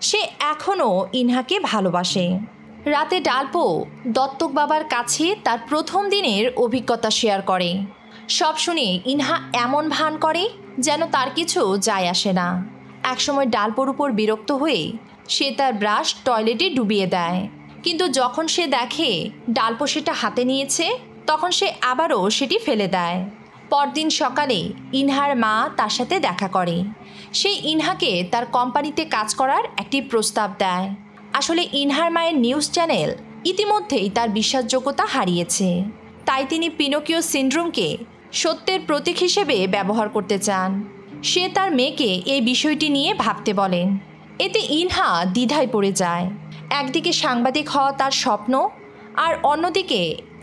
সে এখনও ইনহাকে ভালোবাসে। রাতে ডালপো দত্তক বাবার কাছে তার প্রথম দিনের অভিজ্ঞতা শেয়ার করে। সব শুনে ইনহা এমন ভান করে যেন তার কিছু যায় আসে না। একসময় ডালপোর উপর বিরক্ত হয়ে সে তার ব্রাশ টয়লেটে ডুবিয়ে দেয়। কিন্তু যখন সে দেখে ডালপো সেটা হাতে নিয়েছে, তখন সে আবারও সেটি ফেলে দেয়। পরদিন সকালে ইনহার মা তার সাথে দেখা করে। সে ইনহাকে তার কোম্পানিতে কাজ করার একটি প্রস্তাব দেয়। আসলে ইনহার মায়ের নিউজ চ্যানেল ইতিমধ্যেই তার বিশ্বাসযোগ্যতা হারিয়েছে। তাই তিনি পিনোকিও সিনড্রোমকে সত্যের প্রতীক হিসেবে ব্যবহার করতে চান। সে তার মেয়েকে এই বিষয়টি নিয়ে ভাবতে বলেন। এতে ইনহা দ্বিধায় পড়ে যায়। একদিকে সাংবাদিক হওয়া তার স্বপ্ন, আর অন্যদিকে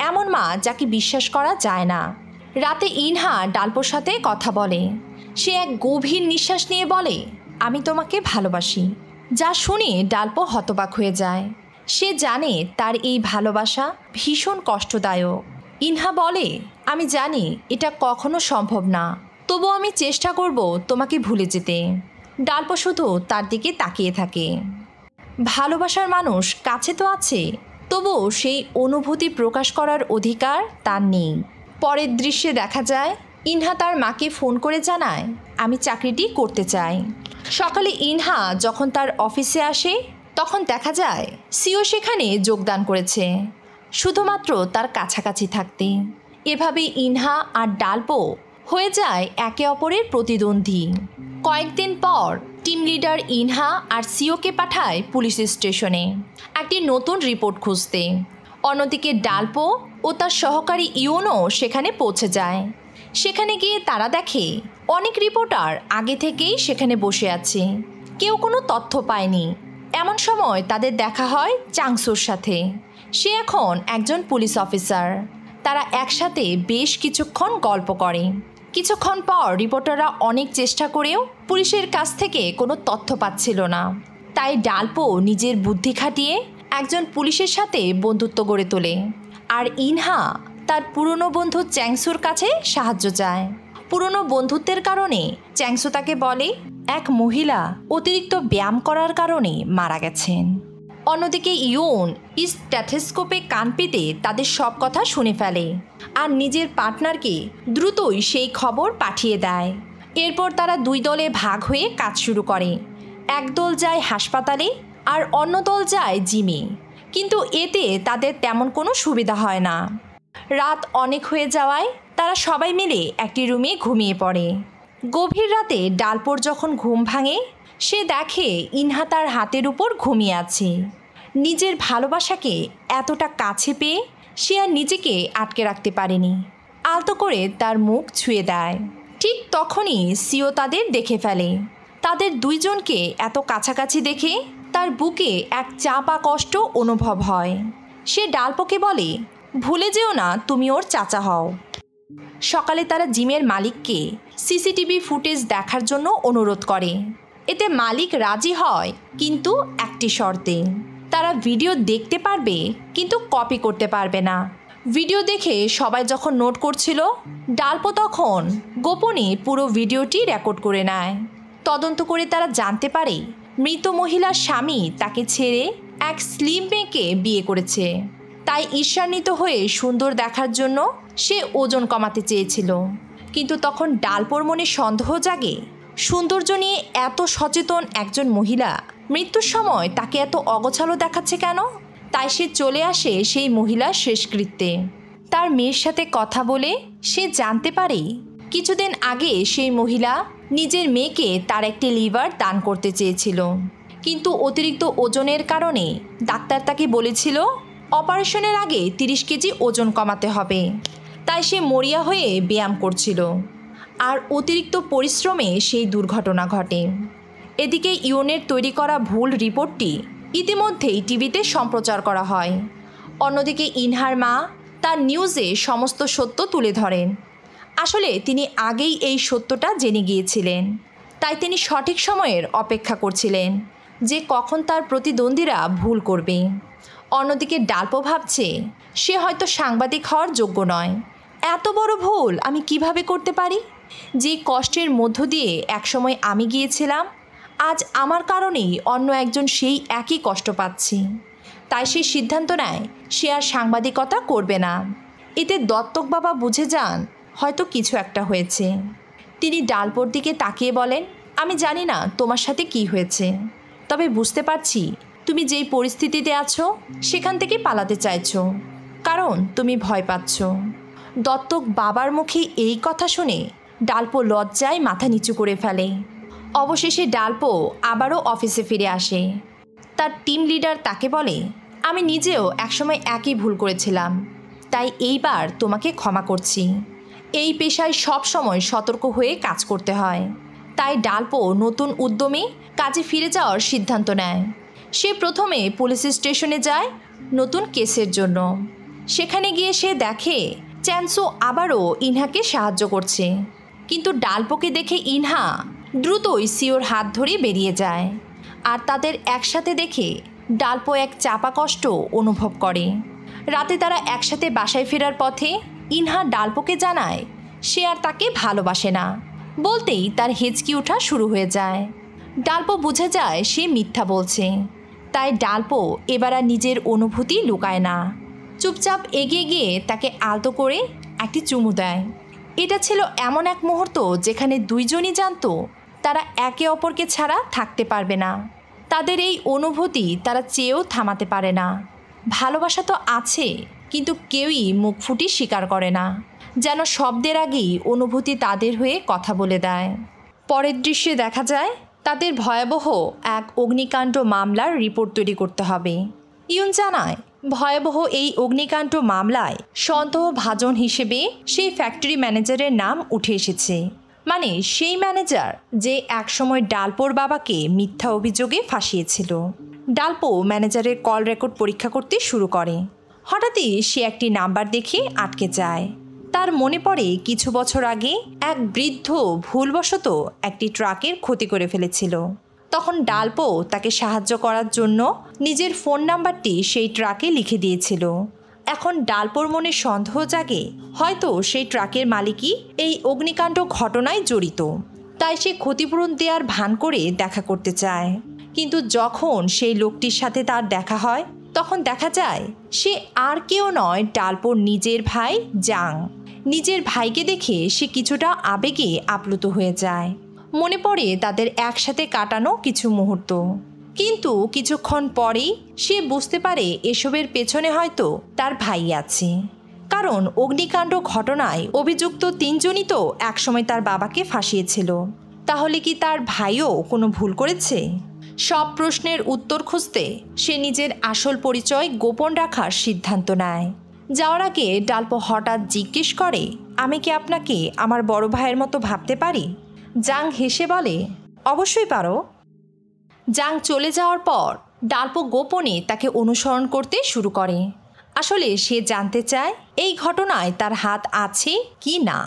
এমন মা যাকে বিশ্বাস করা যায় না। রাতে ইনহা ডালপোর সাথে কথা বলে। সে এক গভীর নিঃশ্বাস নিয়ে বলে, আমি তোমাকে ভালোবাসি। যা শুনে ডালপো হতবাক হয়ে যায়। সে জানে তার এই ভালোবাসা ভীষণ কষ্টদায়ক। ইনহা বলে, আমি জানি এটা কখনো সম্ভব না, তবু আমি চেষ্টা করব তোমাকে ভুলে যেতে। ডালপো শুধু তার দিকে তাকিয়ে থাকে। ভালোবাসার মানুষ কাছে তো আছে, তবুও সেই অনুভূতি প্রকাশ করার অধিকার তার নেই। পরের দৃশ্যে দেখা যায় ইনহা তার মাকে ফোন করে জানায়, আমি চাকরিটি করতে চাই। সকালে ইনহা যখন তার অফিসে আসে তখন দেখা যায় সিও সেখানে যোগদান করেছে, শুধুমাত্র তার কাছাকাছি থাকতে। এভাবে ইনহা আর ডালপো হয়ে যায় একে অপরের প্রতিদ্বন্দ্বী। কয়েকদিন পর টিম লিডার ইনহা আর সিওকে পাঠায় পুলিশ স্টেশনে একটি নতুন রিপোর্ট খুঁজতে। অন্যদিকে ডালপো ও তার সহকারী ইউনও সেখানে পৌঁছে যায়। সেখানে গিয়ে তারা দেখে অনেক রিপোর্টার আগে থেকেই সেখানে বসে আছে, কেউ কোনো তথ্য পায়নি। এমন সময় তাদের দেখা হয় চাংসুর সাথে। সে এখন একজন পুলিশ অফিসার। তারা একসাথে বেশ কিছুক্ষণ গল্প করে। কিছুক্ষণ পর রিপোর্টাররা অনেক চেষ্টা করেও পুলিশের কাছ থেকে কোনো তথ্য পাচ্ছিল না। তাই ডালপো নিজের বুদ্ধি খাটিয়ে একজন পুলিশের সাথে বন্ধুত্ব গড়ে তোলে, আর ইনহা তার পুরনো বন্ধু চ্যাংসুর কাছে সাহায্য চায়। পুরনো বন্ধুত্বের কারণে চ্যাংসু তাকে বলে এক মহিলা অতিরিক্ত ব্যায়াম করার কারণে মারা গেছেন। অন্যদিকে ইউন স্ট্যাথোস্কোপে কান পেতে তাদের সব কথা শুনে ফেলে আর নিজের পার্টনারকে দ্রুতই সেই খবর পাঠিয়ে দেয়। এরপর তারা দুই দলে ভাগ হয়ে কাজ শুরু করে। এক দল যায় হাসপাতালে আর অন্য দল যায় জিমে, কিন্তু এতে তাদের তেমন কোনো সুবিধা হয় না। রাত অনেক হয়ে যাওয়ায় তারা সবাই মিলে একটি রুমে ঘুমিয়ে পড়ে। গভীর রাতে ডালপোর যখন ঘুম ভাঙে সে দেখে ইনহা তার হাতের উপর ঘুমিয়ে আছে। নিজের ভালোবাসাকে এতটা কাছে পেয়ে সে আর নিজেকে আটকে রাখতে পারেনি, আলতো করে তার মুখ ছুঁয়ে দেয়। ঠিক তখনই সিও তাদের দেখে ফেলে। তাদের দুইজনকে এত কাছাকাছি দেখে তার বুকে এক চাপা কষ্ট অনুভব হয়। সে ডালপোকে বলে, ভুলে যেও না তুমি ওর চাচা হও। সকালে তারা জিমের মালিককে সিসিটিভি ফুটেজ দেখার জন্য অনুরোধ করে। এতে মালিক রাজি হয়, কিন্তু একটি শর্তে। তারা ভিডিও দেখতে পারবে কিন্তু কপি করতে পারবে না। ভিডিও দেখে সবাই যখন নোট করছিল, ডালপো তখন গোপনে পুরো ভিডিওটি রেকর্ড করে নেয়। তদন্ত করে তারা জানতে পারে মৃত মহিলার স্বামী তাকে ছেড়ে এক স্লিম মেয়েকে বিয়ে করেছে। তাই ঈর্ষান্বিত হয়ে সুন্দর দেখার জন্য সে ওজন কমাতে চেয়েছিল। কিন্তু তখন ডালপোর মনে সন্দেহ জাগে, সৌন্দর্য নিয়ে এত সচেতন একজন মহিলা মৃত্যুর সময় তাকে এত অগোছালো দেখাচ্ছে কেন? তাই সে চলে আসে সেই মহিলার শেষকৃত্যে। তার মেয়ের সাথে কথা বলে সে জানতে পারে কিছুদিন আগে সেই মহিলা নিজের মেয়েকে তার একটি লিভার দান করতে চেয়েছিল, কিন্তু অতিরিক্ত ওজনের কারণে ডাক্তার তাকে বলেছিল অপারেশনের আগে 30 কেজি ওজন কমাতে হবে। তাই সে মরিয়া হয়ে ব্যায়াম করছিল, আর অতিরিক্ত পরিশ্রমে সেই দুর্ঘটনা ঘটে। এদিকে ইউনের তৈরি করা ভুল রিপোর্টটি ইতিমধ্যেই টিভিতে সম্প্রচার করা হয়। অন্যদিকে ইনহার মা তার নিউজে সমস্ত সত্য তুলে ধরেন। আসলে তিনি আগেই এই সত্যটা জেনে গিয়েছিলেন, তাই তিনি সঠিক সময়ের অপেক্ষা করছিলেন যে কখন তার প্রতিদ্বন্দ্বীরা ভুল করবে। অন্যদিকে ডালপো ভাবছে সে হয়তো সাংবাদিক হওয়ার যোগ্য নয়। এত বড় ভুল আমি কিভাবে করতে পারি? যে কষ্টের মধ্য দিয়ে একসময় আমি গিয়েছিলাম, আজ আমার কারণেই অন্য একজন সেই একই কষ্ট পাচ্ছি। তাই সে সিদ্ধান্ত নেয় সে আর সাংবাদিকতা করবে না। এতে দত্তক বাবা বুঝে যান হয়তো কিছু একটা হয়েছে। তিনি ডালপোর দিকে তাকিয়ে বলেন, আমি জানি না তোমার সাথে কি হয়েছে, তবে বুঝতে পারছি তুমি যেই পরিস্থিতিতে আছো সেখান থেকে পালাতে চাইছো, কারণ তুমি ভয় পাচ্ছ। দত্তক বাবার মুখে এই কথা শুনে ডালপো লজ্জায় মাথা নিচু করে ফেলে। অবশেষে ডালপো আবারও অফিসে ফিরে আসে। তার টিম লিডার তাকে বলে, আমি নিজেও একসময় একই ভুল করেছিলাম, তাই এইবার তোমাকে ক্ষমা করছি। এই পেশায় সব সময় সতর্ক হয়ে কাজ করতে হয়। তাই ডালপো নতুন উদ্যমে কাজে ফিরে যাওয়ার সিদ্ধান্ত নেয়। সে প্রথমে পুলিশ স্টেশনে যায় নতুন কেসের জন্য। সেখানে গিয়ে সে দেখে চ্যাংসু আবারও ইনহাকে সাহায্য করছে, কিন্তু ডালপোকে দেখে ইনহা দ্রুতই সিওর হাত ধরে বেরিয়ে যায়। আর তাদের একসাথে দেখে ডালপো এক চাপা কষ্ট অনুভব করে। রাতে তারা একসাথে বাসায় ফেরার পথে ইনহা ডালপোকে জানায় সে আর তাকে ভালোবাসে না। বলতেই তার হেঁচকি ওঠা শুরু হয়ে যায়। ডালপো বুঝে যায় সে মিথ্যা বলছে। তাই ডালপো এবার আর নিজের অনুভূতি লুকায় না, চুপচাপ এগিয়ে গিয়ে তাকে আলতো করে একটি চুমু দেয়। এটা ছিল এমন এক মুহূর্ত যেখানে দুইজনই জানতো তারা একে অপরকে ছাড়া থাকতে পারবে না। তাদের এই অনুভূতি তারা চেয়েও থামাতে পারে না। ভালোবাসা তো আছে, কিন্তু কেউই মুখ ফুটি স্বীকার করে না, যেন শব্দের আগেই অনুভূতি তাদের হয়ে কথা বলে দেয়। পরের দৃশ্যে দেখা যায় তাদের ভয়াবহ এক অগ্নিকাণ্ড মামলার রিপোর্ট তৈরি করতে হবে। ইউন জানায় ভয়াবহ এই অগ্নিকাণ্ড মামলায় সন্দেহভাজন হিসেবে সেই ফ্যাক্টরি ম্যানেজারের নাম উঠে এসেছে, মানে সেই ম্যানেজার যে একসময় ডালপোর বাবাকে মিথ্যা অভিযোগে ফাঁসিয়েছিল। ডালপো ম্যানেজারের কল রেকর্ড পরীক্ষা করতে শুরু করে। হঠাৎই সে একটি নাম্বার দেখে আটকে যায়। তার মনে পড়ে কিছু বছর আগে এক বৃদ্ধ ভুলবশত একটি ট্রাকের ক্ষতি করে ফেলেছিল। তখন ডালপো তাকে সাহায্য করার জন্য নিজের ফোন নাম্বারটি সেই ট্রাকে লিখে দিয়েছিল। এখন ডালপোর মনে সন্দেহ জাগে, হয়তো সেই ট্রাকের মালিকই এই অগ্নিকাণ্ড ঘটনায় জড়িত। তাই সে ক্ষতিপূরণ দেওয়ার ভান করে দেখা করতে চায়। কিন্তু যখন সেই লোকটির সাথে তার দেখা হয়, তখন দেখা যায় সে আর কেউ নয়, ডালপোর নিজের ভাই জাং। নিজের ভাইকে দেখে সে কিছুটা আবেগে আপ্লুত হয়ে যায়। মনে পড়ে তাদের একসাথে কাটানো কিছু মুহূর্ত। কিন্তু কিছুক্ষণ পরেই সে বুঝতে পারে এসবের পেছনে হয়তো তার ভাই আছে। কারণ অগ্নিকাণ্ড ঘটনায় অভিযুক্ত তিনজনই তো একসময় তার বাবাকে ফাঁসিয়েছিল। তাহলে কি তার ভাইও কোনো ভুল করেছে? সব প্রশ্নের উত্তর খুঁজতে সে নিজের আসল পরিচয় গোপন রাখার সিদ্ধান্ত নেয়। যাওয়ার আগে ডালপো হঠাৎ জিজ্ঞেস করে, আমি কি আপনাকে আমার বড় ভাইয়ের মতো ভাবতে পারি? জাং হেসে বলে, অবশ্যই পারো। জাং চলে যাওয়ার পর ডালপো গোপনে তাকে অনুসরণ করতে শুরু করে। আসলে সে জানতে চায় এই ঘটনায় তার হাত আছে কি না।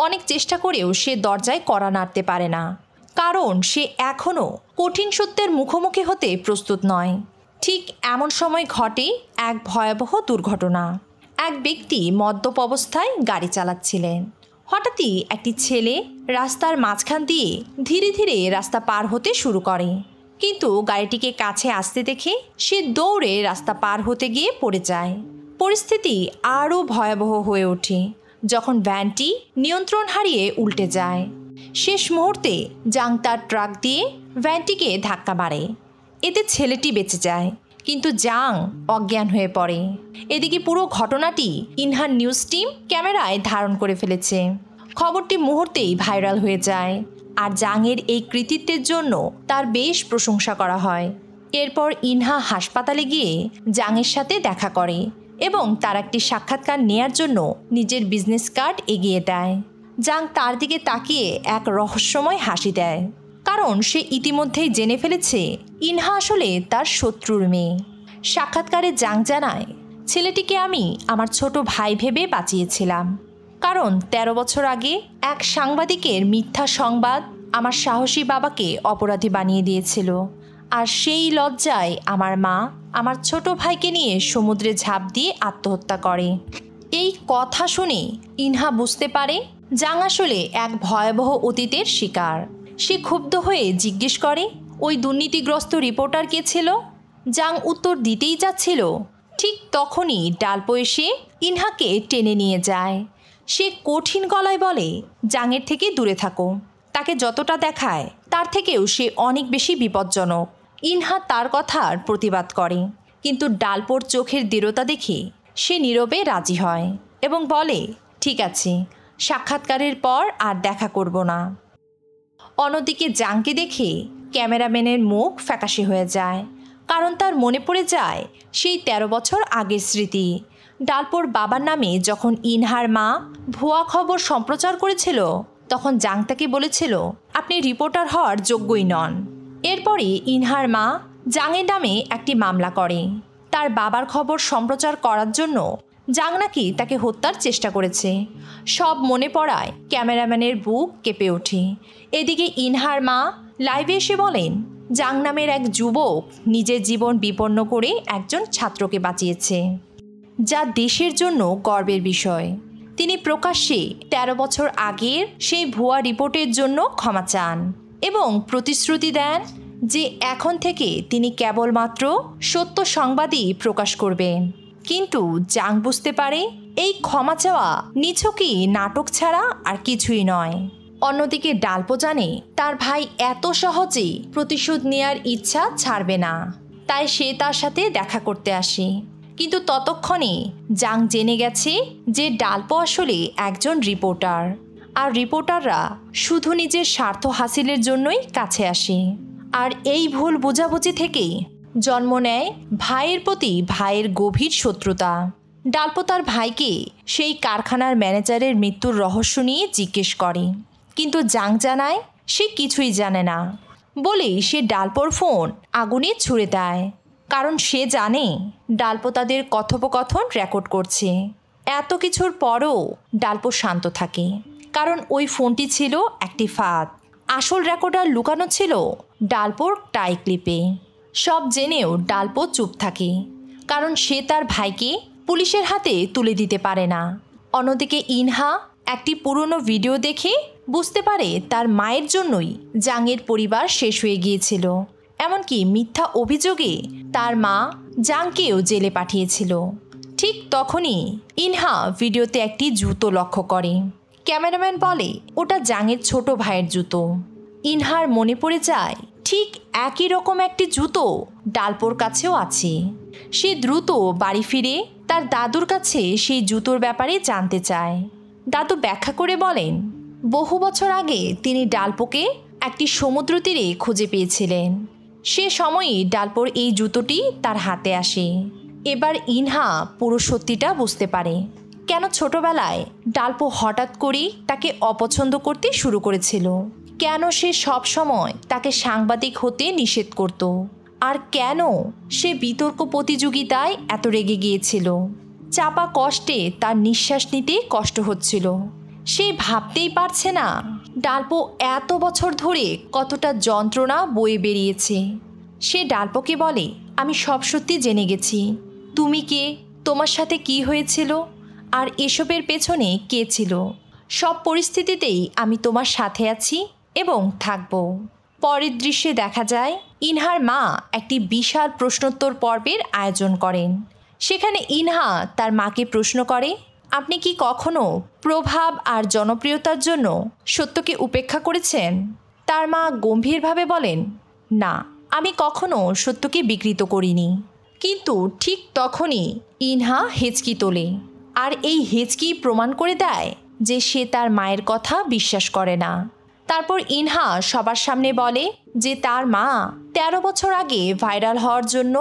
অনেক চেষ্টা করেও সে দরজায় কড়া নাড়তে পারে না, কারণ সে এখনও কঠিন সত্যের মুখোমুখি হতে প্রস্তুত নয়। ঠিক এমন সময় ঘটে এক ভয়াবহ দুর্ঘটনা। এক ব্যক্তি মদ্যপ অবস্থায় গাড়ি চালাচ্ছিলেন। হঠাৎই একটি ছেলে রাস্তার মাঝখান দিয়ে ধীরে ধীরে রাস্তা পার হতে শুরু করে, কিন্তু গাড়িটিকে কাছে আসতে দেখে সে দৌড়ে রাস্তা পার হতে গিয়ে পড়ে যায়। পরিস্থিতি আরও ভয়াবহ হয়ে ওঠে যখন ভ্যানটি নিয়ন্ত্রণ হারিয়ে উল্টে যায়। শেষ মুহূর্তে জাং তার ট্রাক দিয়ে ভ্যানটিকে ধাক্কা মারে। এতে ছেলেটি বেঁচে যায়, কিন্তু জাং অজ্ঞান হয়ে পড়ে। এদিকে পুরো ঘটনাটি ইনহার নিউজ টিম ক্যামেরায় ধারণ করে ফেলেছে। খবরটি মুহূর্তেই ভাইরাল হয়ে যায়, আর জাংয়ের এই কৃতিত্বের জন্য তার বেশ প্রশংসা করা হয়। এরপর ইনহা হাসপাতালে গিয়ে জাংয়ের সাথে দেখা করে এবং তার একটি সাক্ষাৎকার নেয়ার জন্য নিজের বিজনেস কার্ড এগিয়ে দেয়। জাং তার দিকে তাকিয়ে এক রহস্যময় হাসি দেয়, কারণ সে ইতিমধ্যেই জেনে ফেলেছে ইনহা আসলে তার শত্রুর মেয়ে। সাক্ষাৎকারে জাং জানায়, ছেলেটিকে আমি আমার ছোট ভাই ভেবে বাঁচিয়েছিলাম, কারণ 13 বছর আগে এক সাংবাদিকের মিথ্যা সংবাদ আমার সাহসী বাবাকে অপরাধী বানিয়ে দিয়েছিল। আর সেই লজ্জায় আমার মা আমার ছোট ভাইকে নিয়ে সমুদ্রে ঝাঁপ দিয়ে আত্মহত্যা করে। এই কথা শুনে ইনহা বুঝতে পারে জাং আসলে এক ভয়াবহ অতীতের শিকার। সে ক্ষুব্ধ হয়ে জিজ্ঞেস করে, ওই দুর্নীতিগ্রস্ত রিপোর্টার কে ছিল? জাং উত্তর দিতেই যাচ্ছিল, ঠিক তখনই ডালপো এসে ইনহাকে টেনে নিয়ে যায়। সে কঠিন গলায় বলে, জাংয়ের থেকে দূরে থাকো। তাকে যতটা দেখায় তার থেকেও সে অনেক বেশি বিপজ্জনক। ইনহা তার কথার প্রতিবাদ করে, কিন্তু ডালপোর চোখের দৃঢ়তা দেখে সে নীরবে রাজি হয় এবং বলে, ঠিক আছে, সাক্ষাৎকারের পর আর দেখা করব না। অন্যদিকে জাংকে দেখে ক্যামেরাম্যানের মুখ ফ্যাকাশে হয়ে যায়, কারণ তার মনে পড়ে যায় সেই 13 বছর আগের স্মৃতি। ডালপোর বাবার নামে যখন ইনহার মা ভুয়া খবর সম্প্রচার করেছিল, তখন জাং তাকে বলেছিল, আপনি রিপোর্টার হওয়ার যোগ্যই নন। এরপরে ইনহার মা জাংয়ের নামে একটি মামলা করে। তার বাবার খবর সম্প্রচার করার জন্য জাং নাকি তাকে হত্যার চেষ্টা করেছে। সব মনে পড়ায় ক্যামেরাম্যানের বুক কেঁপে ওঠে। এদিকে ইনহার মা লাইভে এসে বলেন, জাং নামের এক যুবক নিজের জীবন বিপন্ন করে একজন ছাত্রকে বাঁচিয়েছে, যা দেশের জন্য গর্বের বিষয়। তিনি প্রকাশ্যে 13 বছর আগের সেই ভুয়া রিপোর্টের জন্য ক্ষমা চান এবং প্রতিশ্রুতি দেন যে এখন থেকে তিনি কেবলমাত্র সত্য সংবাদই প্রকাশ করবেন। কিন্তু জাং বুঝতে পারে এই ক্ষমা চাওয়া নিছকই নাটক ছাড়া আর কিছুই নয়। অন্যদিকে ডালপো জানে তার ভাই এত সহজে প্রতিশোধ নেয়ার ইচ্ছা ছাড়বে না, তাই সে তার সাথে দেখা করতে আসে। কিন্তু ততক্ষণে জাং জেনে গেছে যে ডালপো আসলে একজন রিপোর্টার, আর রিপোর্টাররা শুধু নিজের স্বার্থ হাসিলের জন্যই কাছে আসে। আর এই ভুল বোঝাবুঝি থেকেই জন্ম নেয় ভাইয়ের প্রতি ভাইয়ের গভীর শত্রুতা। ডালপো তার ভাইকে সেই কারখানার ম্যানেজারের মৃত্যুর রহস্য নিয়ে জিজ্ঞেস করে, কিন্তু জাং জানায় সে কিছুই জানে না। বলে সে ডালপোর ফোন আগুনে ছুড়ে দেয়, কারণ সে জানে ডালপো তাদের কথোপকথন রেকর্ড করছে। এত কিছুর পরও ডালপো শান্ত থাকে, কারণ ওই ফোনটি ছিল একটি ফাঁদ। আসল রেকর্ডার লুকানো ছিল ডালপোর টাই ক্লিপে। সব জেনেও ডালপো চুপ থাকে, কারণ সে তার ভাইকে পুলিশের হাতে তুলে দিতে পারে না। অন্যদিকে ইনহা একটি পুরনো ভিডিও দেখে বুঝতে পারে তার মায়ের জন্যই জাংয়ের পরিবার শেষ হয়ে গিয়েছিল। এমনকি মিথ্যা অভিযোগে তার মা জাংকেও জেলে পাঠিয়েছিল। ঠিক তখনই ইনহা ভিডিওতে একটি জুতো লক্ষ্য করে। ক্যামেরাম্যান বলে ওটা জাংয়ের ছোট ভাইয়ের জুতো। ইনহার মনে পড়ে যায় ঠিক একই রকম একটি জুতো ডালপোর কাছেও আছে। সে দ্রুত বাড়ি ফিরে তার দাদুর কাছে সেই জুতোর ব্যাপারে জানতে চায়। দাদু ব্যাখ্যা করে বলেন, বহু বছর আগে তিনি ডালপোকে একটি সমুদ্র তীরে খুঁজে পেয়েছিলেন। সে সময়ই ডালপোর এই জুতোটি তার হাতে আসে। এবার ইনহা পুরো সত্যিটা বুঝতে পারে, কেন ছোটবেলায় ডালপো হঠাৎ করেই তাকে অপছন্দ করতে শুরু করেছিল, কেন সে সব সময় তাকে সাংবাদিক হতে নিষেধ করত, আর কেন সে বিতর্ক প্রতিযোগিতায় এত রেগে গিয়েছিল। চাপা কষ্টে তার নিঃশ্বাস নিতে কষ্ট হচ্ছিল। সে ভাবতেই পারছে না ডালপো এত বছর ধরে কতটা যন্ত্রণা বয়ে বেরিয়েছে। সে ডালপোকে বলে, আমি সব সত্যি জেনে গেছি। তুমি কে, তোমার সাথে কি হয়েছিল, আর এসবের পেছনে কে ছিল। সব পরিস্থিতিতেই আমি তোমার সাথে আছি এবং থাকব। পরের দৃশ্যে দেখা যায় ইনহার মা একটি বিশাল প্রশ্নোত্তর পর্বের আয়োজন করেন। সেখানে ইনহা তার মাকে প্রশ্ন করে, আপনি কি কখনো প্রভাব আর জনপ্রিয়তার জন্য সত্যকে উপেক্ষা করেছেন? তার মা গম্ভীরভাবে বলেন, না, আমি কখনো সত্যকে বিকৃত করিনি। কিন্তু ঠিক তখনই ইনহা হেঁচকি তোলে, আর এই হেঁচকি প্রমাণ করে দেয় যে সে তার মায়ের কথা বিশ্বাস করে না। তারপর ইনহা সবার সামনে বলে যে তার মা ১৩ বছর আগে ভাইরাল হওয়ার জন্য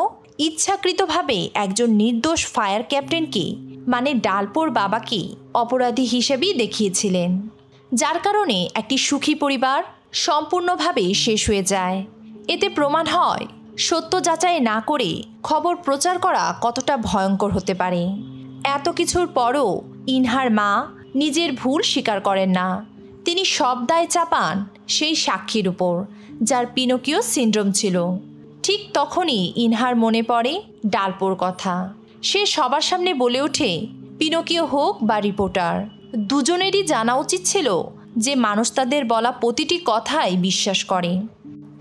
ইচ্ছাকৃতভাবে একজন নির্দোষ ফায়ার ক্যাপ্টেনকে, মানে ডালপোর বাবাকে, অপরাধী হিসেবেই দেখিয়েছিলেন, যার কারণে একটি সুখী পরিবার সম্পূর্ণভাবে শেষ হয়ে যায়। এতে প্রমাণ হয় সত্য যাচাই না করে খবর প্রচার করা কতটা ভয়ঙ্কর হতে পারে। এত কিছুর পরও ইনহার মা নিজের ভুল স্বীকার করেন না। তিনি সব দায় চাপান সেই সাক্ষীর উপর, যার পিনোকিও সিনড্রোম ছিল। ঠিক তখনই ইনহার মনে পড়ে ডালপোর কথা। সে সবার সামনে বলে ওঠে, পিনোকিও হোক বা রিপোর্টার, দুজনেরই জানা উচিত ছিল যে মানুষ তাদের বলা প্রতিটি কথাই বিশ্বাস করে,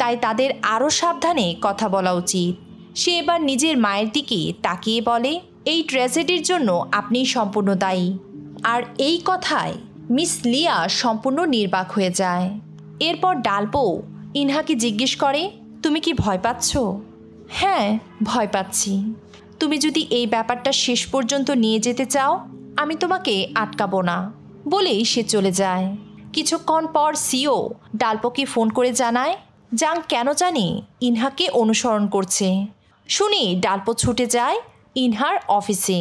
তাই তাদের আরও সাবধানে কথা বলা উচিত। সে এবার নিজের মায়ের দিকে তাকিয়ে বলে, এই ট্র্যাজেডির জন্য আপনিই সম্পূর্ণ দায়ী। আর এই কথায় মিস লিয়া সম্পূর্ণ নির্বাক হয়ে যায়। এরপর ডালপো ইনহাকে জিজ্ঞেস করে, তুমি কি ভয় পাচ্ছ? হ্যাঁ, ভয় পাচ্ছি। তুমি যদি এই ব্যাপারটা শেষ পর্যন্ত নিয়ে যেতে চাও, আমি তোমাকে আটকাবো না। বলেই সে চলে যায়। কিছুক্ষণ পর সিও ডালপোকে ফোন করে জানায় জাং কেন জানি ইনহাকে অনুসরণ করছে। শুনে ডালপো ছুটে যায় ইনহার অফিসে।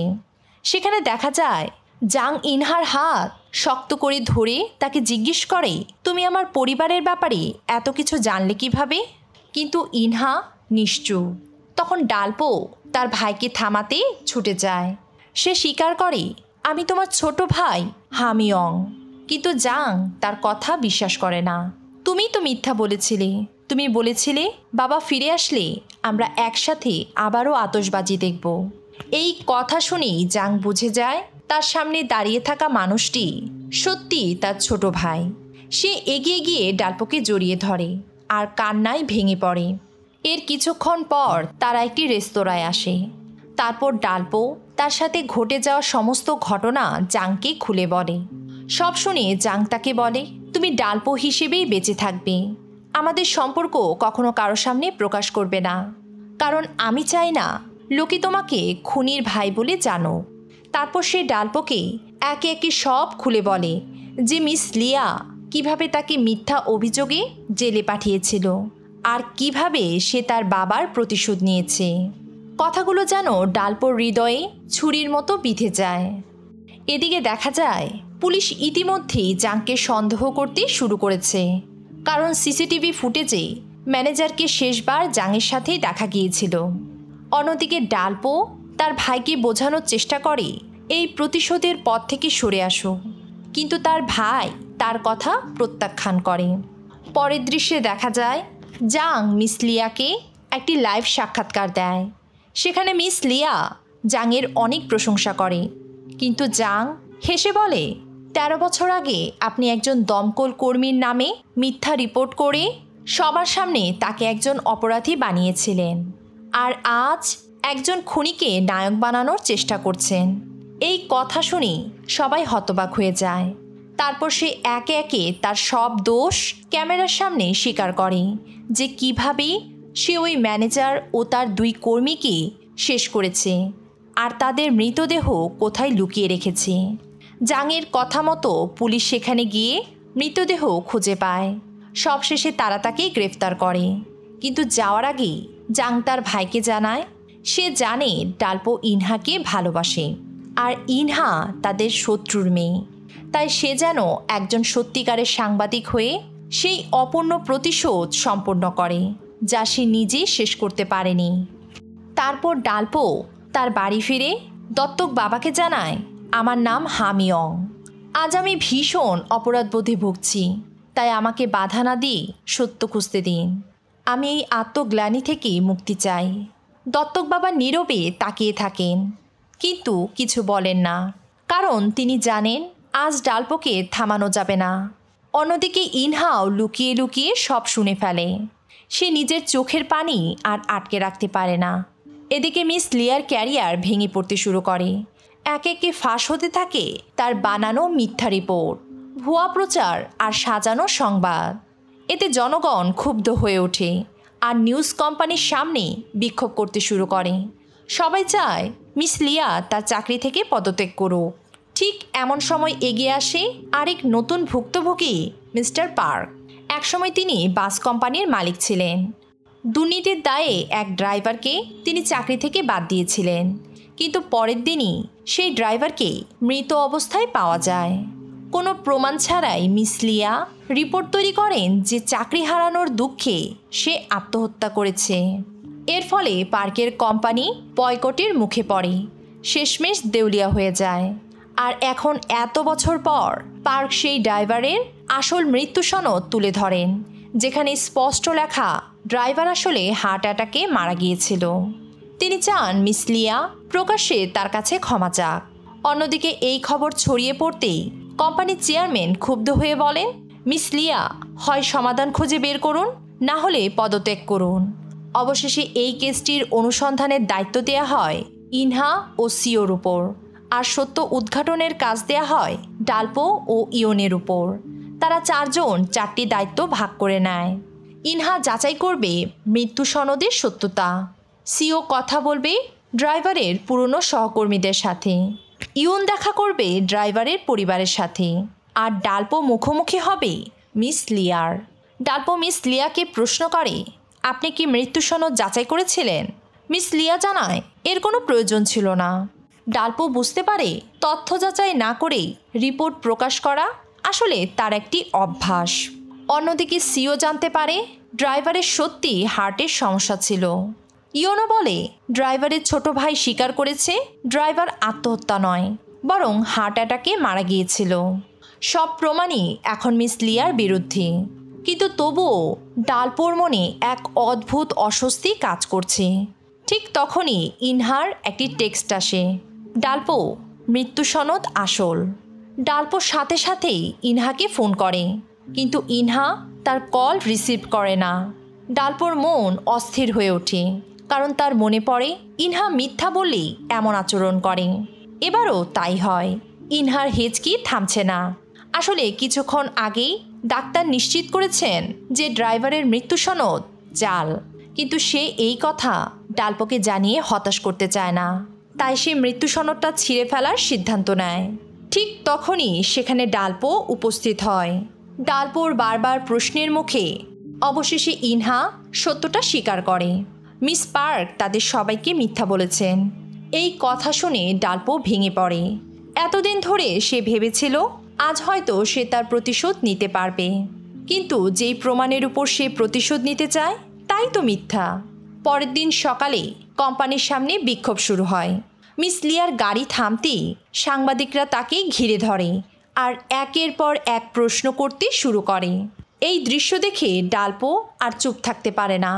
সেখানে দেখা যায় জাং ইনহার হাত শক্ত করে ধরে তাকে জিজ্ঞেস করে, তুমি আমার পরিবারের ব্যাপারে এত কিছু জানলে কিভাবে? কিন্তু ইনহা নিশ্চুপ। তখন ডালপো তার ভাইকে থামাতে ছুটে যায়। সে স্বীকার করে, আমি তোমার ছোট ভাই হামিয়ং। কিন্তু জাং তার কথা বিশ্বাস করে না। তুমি তো মিথ্যা বলেছিলে। তুমি বলেছিলে বাবা ফিরে আসলে আমরা একসাথে আবারও আতশবাজি দেখব। এই কথা শুনেই জাং বুঝে যায় তার সামনে দাঁড়িয়ে থাকা মানুষটি সত্যি তার ছোট ভাই। সে এগিয়ে গিয়ে ডালপোকে জড়িয়ে ধরে আর কান্নায় ভেঙে পড়ে। এর কিছুক্ষণ পর তারা একটি রেস্তোরাঁয় আসে। তারপর ডালপো তার সাথে ঘটে যাওয়া সমস্ত ঘটনা জাংকে খুলে বলে। সব শুনে জাং তাকে বলে, তুমি ডালপো হিসেবেই বেঁচে থাকবে, আমাদের সম্পর্ক কখনো কারো সামনে প্রকাশ করবে না, কারণ আমি চাই না লোকে তোমাকে খুনির ভাই বলে জানো। তারপর সে ডালপোকে একে একে সব খুলে বলে যে মিস লিয়া কিভাবে তাকে মিথ্যা অভিযোগে জেলে পাঠিয়েছিল আর কিভাবে সে তার বাবার প্রতিশোধ নিয়েছে। কথাগুলো যেন ডালপোর হৃদয়ে ছুরির মতো বিঁধে যায়। এদিকে দেখা যায় পুলিশ ইতিমধ্যেই জাংকে সন্দেহ করতে শুরু করেছে, কারণ সিসিটিভি ফুটেজে ম্যানেজারকে শেষবার জাংয়ের সাথেই দেখা গিয়েছিল। অন্যদিকে ডালপো তার ভাইকে বোঝানোর চেষ্টা করে এই প্রতিশোধের পথ থেকে সরে আসো, কিন্তু তার ভাই তার কথা প্রত্যাখ্যান করে। পরের দৃশ্যে দেখা যায় জাং মিস লিয়াকে একটি লাইভ সাক্ষাৎকার দেয়। সেখানে মিস লিয়া জাংয়ের অনেক প্রশংসা করে, কিন্তু জাং হেসে বলে ১৩ বছর আগে আপনি একজন দমকল কর্মীর নামে মিথ্যা রিপোর্ট করে সবার সামনে তাকে একজন অপরাধী বানিয়েছিলেন, আর আজ একজন খুনিকে নায়ক বানানোর চেষ্টা করছেন। এই কথা শুনে সবাই হতবাক হয়ে যায়। তারপর সে একে একে তার সব দোষ ক্যামেরার সামনে স্বীকার করে যে কিভাবে সে ওই ম্যানেজার ও তার ২ কর্মীকে শেষ করেছে আর তাদের মৃতদেহ কোথায় লুকিয়ে রেখেছে। জাংয়ের কথা মতো পুলিশ সেখানে গিয়ে মৃতদেহ খুঁজে পায়। সবশেষে তারা তাকে গ্রেফতার করে, কিন্তু যাওয়ার আগেই জাং তার ভাইকে জানায় সে জানে ডালপো ইনহাকে ভালোবাসে আর ইনহা তাদের শত্রুর মেয়ে, তাই সে যেন একজন সত্যিকারের সাংবাদিক হয়ে সেই অপূর্ণ প্রতিশোধ সম্পন্ন করে যা সে নিজে শেষ করতে পারেনি। তারপর ডালপো তার বাড়ি ফিরে দত্তক বাবাকে জানায়, আমার নাম হামিয়ং, আজ আমি ভীষণ অপরাধবোধে ভুগছি, তাই আমাকে বাধা না দিয়ে সত্য খুঁজতে দিন, আমি এই আত্মগ্লানি থেকে মুক্তি চাই। দত্তক বাবা নীরবে তাকিয়ে থাকেন, কিন্তু কিছু বলেন না, কারণ তিনি জানেন আজ ডালপোকে থামানো যাবে না। অন্যদিকে ইনহাও লুকিয়ে লুকিয়ে সব শুনে ফেলে। সে নিজের চোখের পানি আর আটকে রাখতে পারে না। এদিকে মিস লিয়ার ক্যারিয়ার ভেঙে পড়তে শুরু করে। একে একে ফাঁস হতে থাকে তার বানানো মিথ্যা রিপোর্ট, ভুয়া প্রচার আর সাজানো সংবাদ। এতে জনগণ ক্ষুব্ধ হয়ে ওঠে আর নিউজ কোম্পানির সামনে বিক্ষোভ করতে শুরু করে। সবাই চায় মিস লিয়া তার চাকরি থেকে পদত্যাগ করুক। ঠিক এমন সময় এগিয়ে আসে আরেক নতুন ভুক্তভোগী, মিস্টার পার্ক। একসময় তিনি বাস কোম্পানির মালিক ছিলেন। দুর্নীতির দায়ে এক ড্রাইভারকে তিনি চাকরি থেকে বাদ দিয়েছিলেন, কিন্তু পরের দিনই সেই ড্রাইভারকে মৃত অবস্থায় পাওয়া যায়। কোনো প্রমাণ ছাড়াই মিস লিয়া রিপোর্ট তৈরি করেন যে চাকরি হারানোর দুঃখে সে আত্মহত্যা করেছে। এর ফলে পার্কের কোম্পানি বয়কটের মুখে পড়ে, শেষমেশ দেউলিয়া হয়ে যায়। আর এখন এত বছর পর পার্ক সেই ড্রাইভারের আসল মৃত্যু সনদ তুলে ধরেন, যেখানে স্পষ্ট লেখা ড্রাইভার আসলে হার্ট অ্যাটাকে মারা গিয়েছিল। তিনি চান মিস লিয়া প্রকাশ্যে তার কাছে ক্ষমা চাক। অন্যদিকে এই খবর ছড়িয়ে পড়তেই কোম্পানির চেয়ারম্যান ক্ষুব্ধ হয়ে বলেন, মিস লিয়া হয় সমাধান খুঁজে বের করুন, না হলে পদত্যাগ করুন। অবশেষে এই কেসটির অনুসন্ধানের দায়িত্ব দেওয়া হয় ইনহা ও সিওর উপর, আর সত্য উদ্ঘাটনের কাজ দেয়া হয় ডালপো ও ইয়নের উপর। তারা 4 জন 4টি দায়িত্ব ভাগ করে নেয়। ইনহা যাচাই করবে মৃত্যু সনদের সত্যতা, সিও কথা বলবে ড্রাইভারের পুরনো সহকর্মীদের সাথে, ইয়ন দেখা করবে ড্রাইভারের পরিবারের সাথে, আর ডালপো মুখোমুখি হবে মিস লিয়ার। ডালপো মিস লিয়াকে প্রশ্ন করে, আপনি কি মৃত্যু সনদ যাচাই করেছিলেন? মিস লিয়া জানায় এর কোনো প্রয়োজন ছিল না। ডালপো বুঝতে পারে তথ্য যাচাই না করেই রিপোর্ট প্রকাশ করা আসলে তার একটি অভ্যাস। অন্যদিকে সিও জানতে পারে ড্রাইভারের সত্যি হার্টের সমস্যা ছিল। ইয়োনো বলে ড্রাইভারের ছোট ভাই স্বীকার করেছে ড্রাইভার আত্মহত্যা নয়, বরং হার্ট অ্যাটাকে মারা গিয়েছিল। সব প্রমাণই এখন মিস লিয়ার বিরুদ্ধে, কিন্তু তবুও ডালপোর মনে এক অদ্ভুত অস্বস্তি কাজ করছে। ঠিক তখনই ইনহার একটি টেক্সট আসে, ডালপো মৃত্যু সনদ আসল। ডালপো সাথে সাথেই ইনহাকে ফোন করে, কিন্তু ইনহা তার কল রিসিভ করে না। ডালপোর মন অস্থির হয়ে ওঠে, কারণ তার মনে পড়ে ইনহা মিথ্যা বললেই এমন আচরণ করে। এবারও তাই হয়। ইনহার হেঁচকি থামছে না। আসলে কিছুক্ষণ আগেই ডাক্তার নিশ্চিত করেছেন যে ড্রাইভারের মৃত্যু সনদ জাল, কিন্তু সে এই কথা ডালপোকে জানিয়ে হতাশ করতে চায় না। তাই সে মৃত্যু সনদটা ছিঁড়ে ফেলার সিদ্ধান্ত নেয়। ঠিক তখনই সেখানে ডালপো উপস্থিত হয়। ডালপোর বারবার প্রশ্নের মুখে অবশেষে ইনহা সত্যটা স্বীকার করে। মিস পার্ক তাদের সবাইকে মিথ্যা বলেছেন। এই কথা শুনে ডালপো ভেঙে পড়ে। এতদিন ধরে সে ভেবেছিল আজ হয়তো সে তার প্রতিশোধ নিতে পারবে, কিন্তু যেই প্রমাণের উপর সে প্রতিশোধ নিতে চায় তাই তো মিথ্যা। পরের দিন সকালে কোম্পানির সামনে বিক্ষোভ শুরু হয়। মিস লিয়ার গাড়ি থামতেই সাংবাদিকরা তাকে ঘিরে ধরে আর একের পর এক প্রশ্ন করতে শুরু করে। এই দৃশ্য দেখে ডালপো আর চুপ থাকতে পারে না।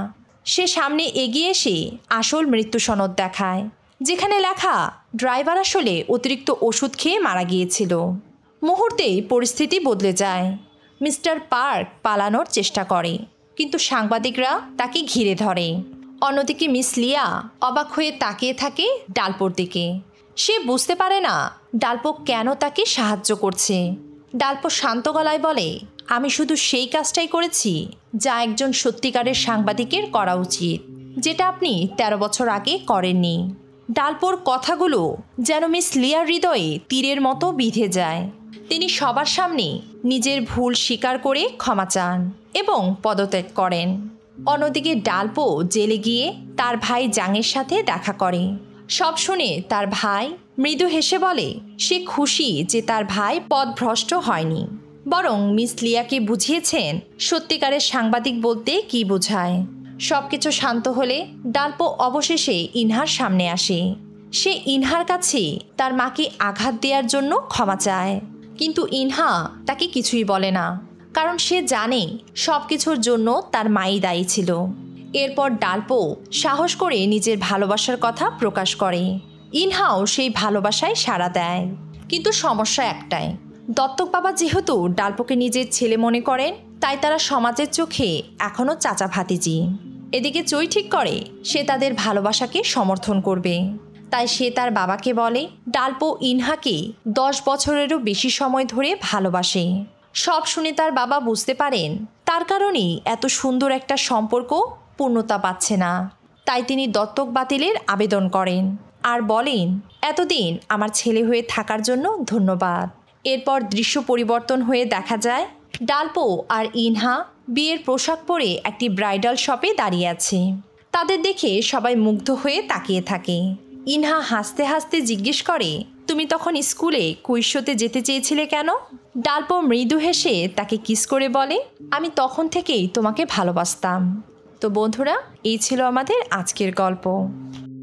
সে সামনে এগিয়ে এসে আসল মৃত্যু সনদ দেখায়, যেখানে লেখা ড্রাইভার আসলে অতিরিক্ত ওষুধ খেয়ে মারা গিয়েছিল। মুহূর্তেই পরিস্থিতি বদলে যায়। মিস্টার পার্ক পালানোর চেষ্টা করে, কিন্তু সাংবাদিকরা তাকে ঘিরে ধরে। অন্যদিকে মিস লিয়া অবাক হয়ে তাকিয়ে থাকে ডালপোর দিকে। সে বুঝতে পারে না ডালপো কেন তাকে সাহায্য করছে। ডালপো শান্ত গলায় বলে, আমি শুধু সেই কাজটাই করেছি যা একজন সত্যিকারের সাংবাদিকের করা উচিত, যেটা আপনি 13 বছর আগে করেননি। ডালপোর কথাগুলো যেন মিস লিয়ার হৃদয়ে তীরের মতো বিঁধে যায়। তিনি সবার সামনে নিজের ভুল স্বীকার করে ক্ষমা চান এবং পদত্যাগ করেন। অন্যদিকে ডালপো জেলে গিয়ে তার ভাই জাংয়ের সাথে দেখা করে। সব শুনে তার ভাই মৃদু হেসে বলে সে খুশি যে তার ভাই পথভ্রষ্ট হয়নি, বরং মিস লিয়াকে বুঝিয়েছেন সত্যিকারের সাংবাদিক বলতে কী বোঝায়। সব কিছু শান্ত হলে ডালপো অবশেষে ইনহার সামনে আসে। সে ইনহার কাছে তার মাকে আঘাত দেওয়ার জন্য ক্ষমা চায়, কিন্তু ইনহা তাকে কিছুই বলে না, কারণ সে জানে সব কিছুর জন্য তার মাই দায়ী ছিল। এরপর ডালপো সাহস করে নিজের ভালোবাসার কথা প্রকাশ করে। ইনহাও সেই ভালোবাসায় সাড়া দেয়, কিন্তু সমস্যা একটাই, দত্তক বাবা যেহেতু ডালপোকে নিজের ছেলে মনে করেন, তাই তারা সমাজের চোখে এখনও চাচা ভাতিজি। এদিকে চই ঠিক করে সে তাদের ভালোবাসাকে সমর্থন করবে। তাই সে তার বাবাকে বলে ডালপো ইনহাকে 10 বছরেরও বেশি সময় ধরে ভালোবাসে। সব শুনে তার বাবা বুঝতে পারেন তার কারণেই এত সুন্দর একটা সম্পর্ক পূর্ণতা পাচ্ছে না। তাই তিনি দত্তক বাতিলের আবেদন করেন আর বলেন, এতদিন আমার ছেলে হয়ে থাকার জন্য ধন্যবাদ। এরপর দৃশ্য পরিবর্তন হয়ে দেখা যায় ডালপো আর ইনহা বিয়ের পোশাক পরে একটি ব্রাইডাল শপে দাঁড়িয়ে আছে। তাদের দেখে সবাই মুগ্ধ হয়ে তাকিয়ে থাকে। ইনহা হাসতে হাসতে জিজ্ঞেস করে, তুমি তখন স্কুলে কুইজ শোতে যেতে চেয়েছিলে কেন? ডালপো মৃদু হেসে তাকে কিস করে বলে, আমি তখন থেকেই তোমাকে ভালোবাসতাম। তো বন্ধুরা, এই ছিল আমাদের আজকের গল্প।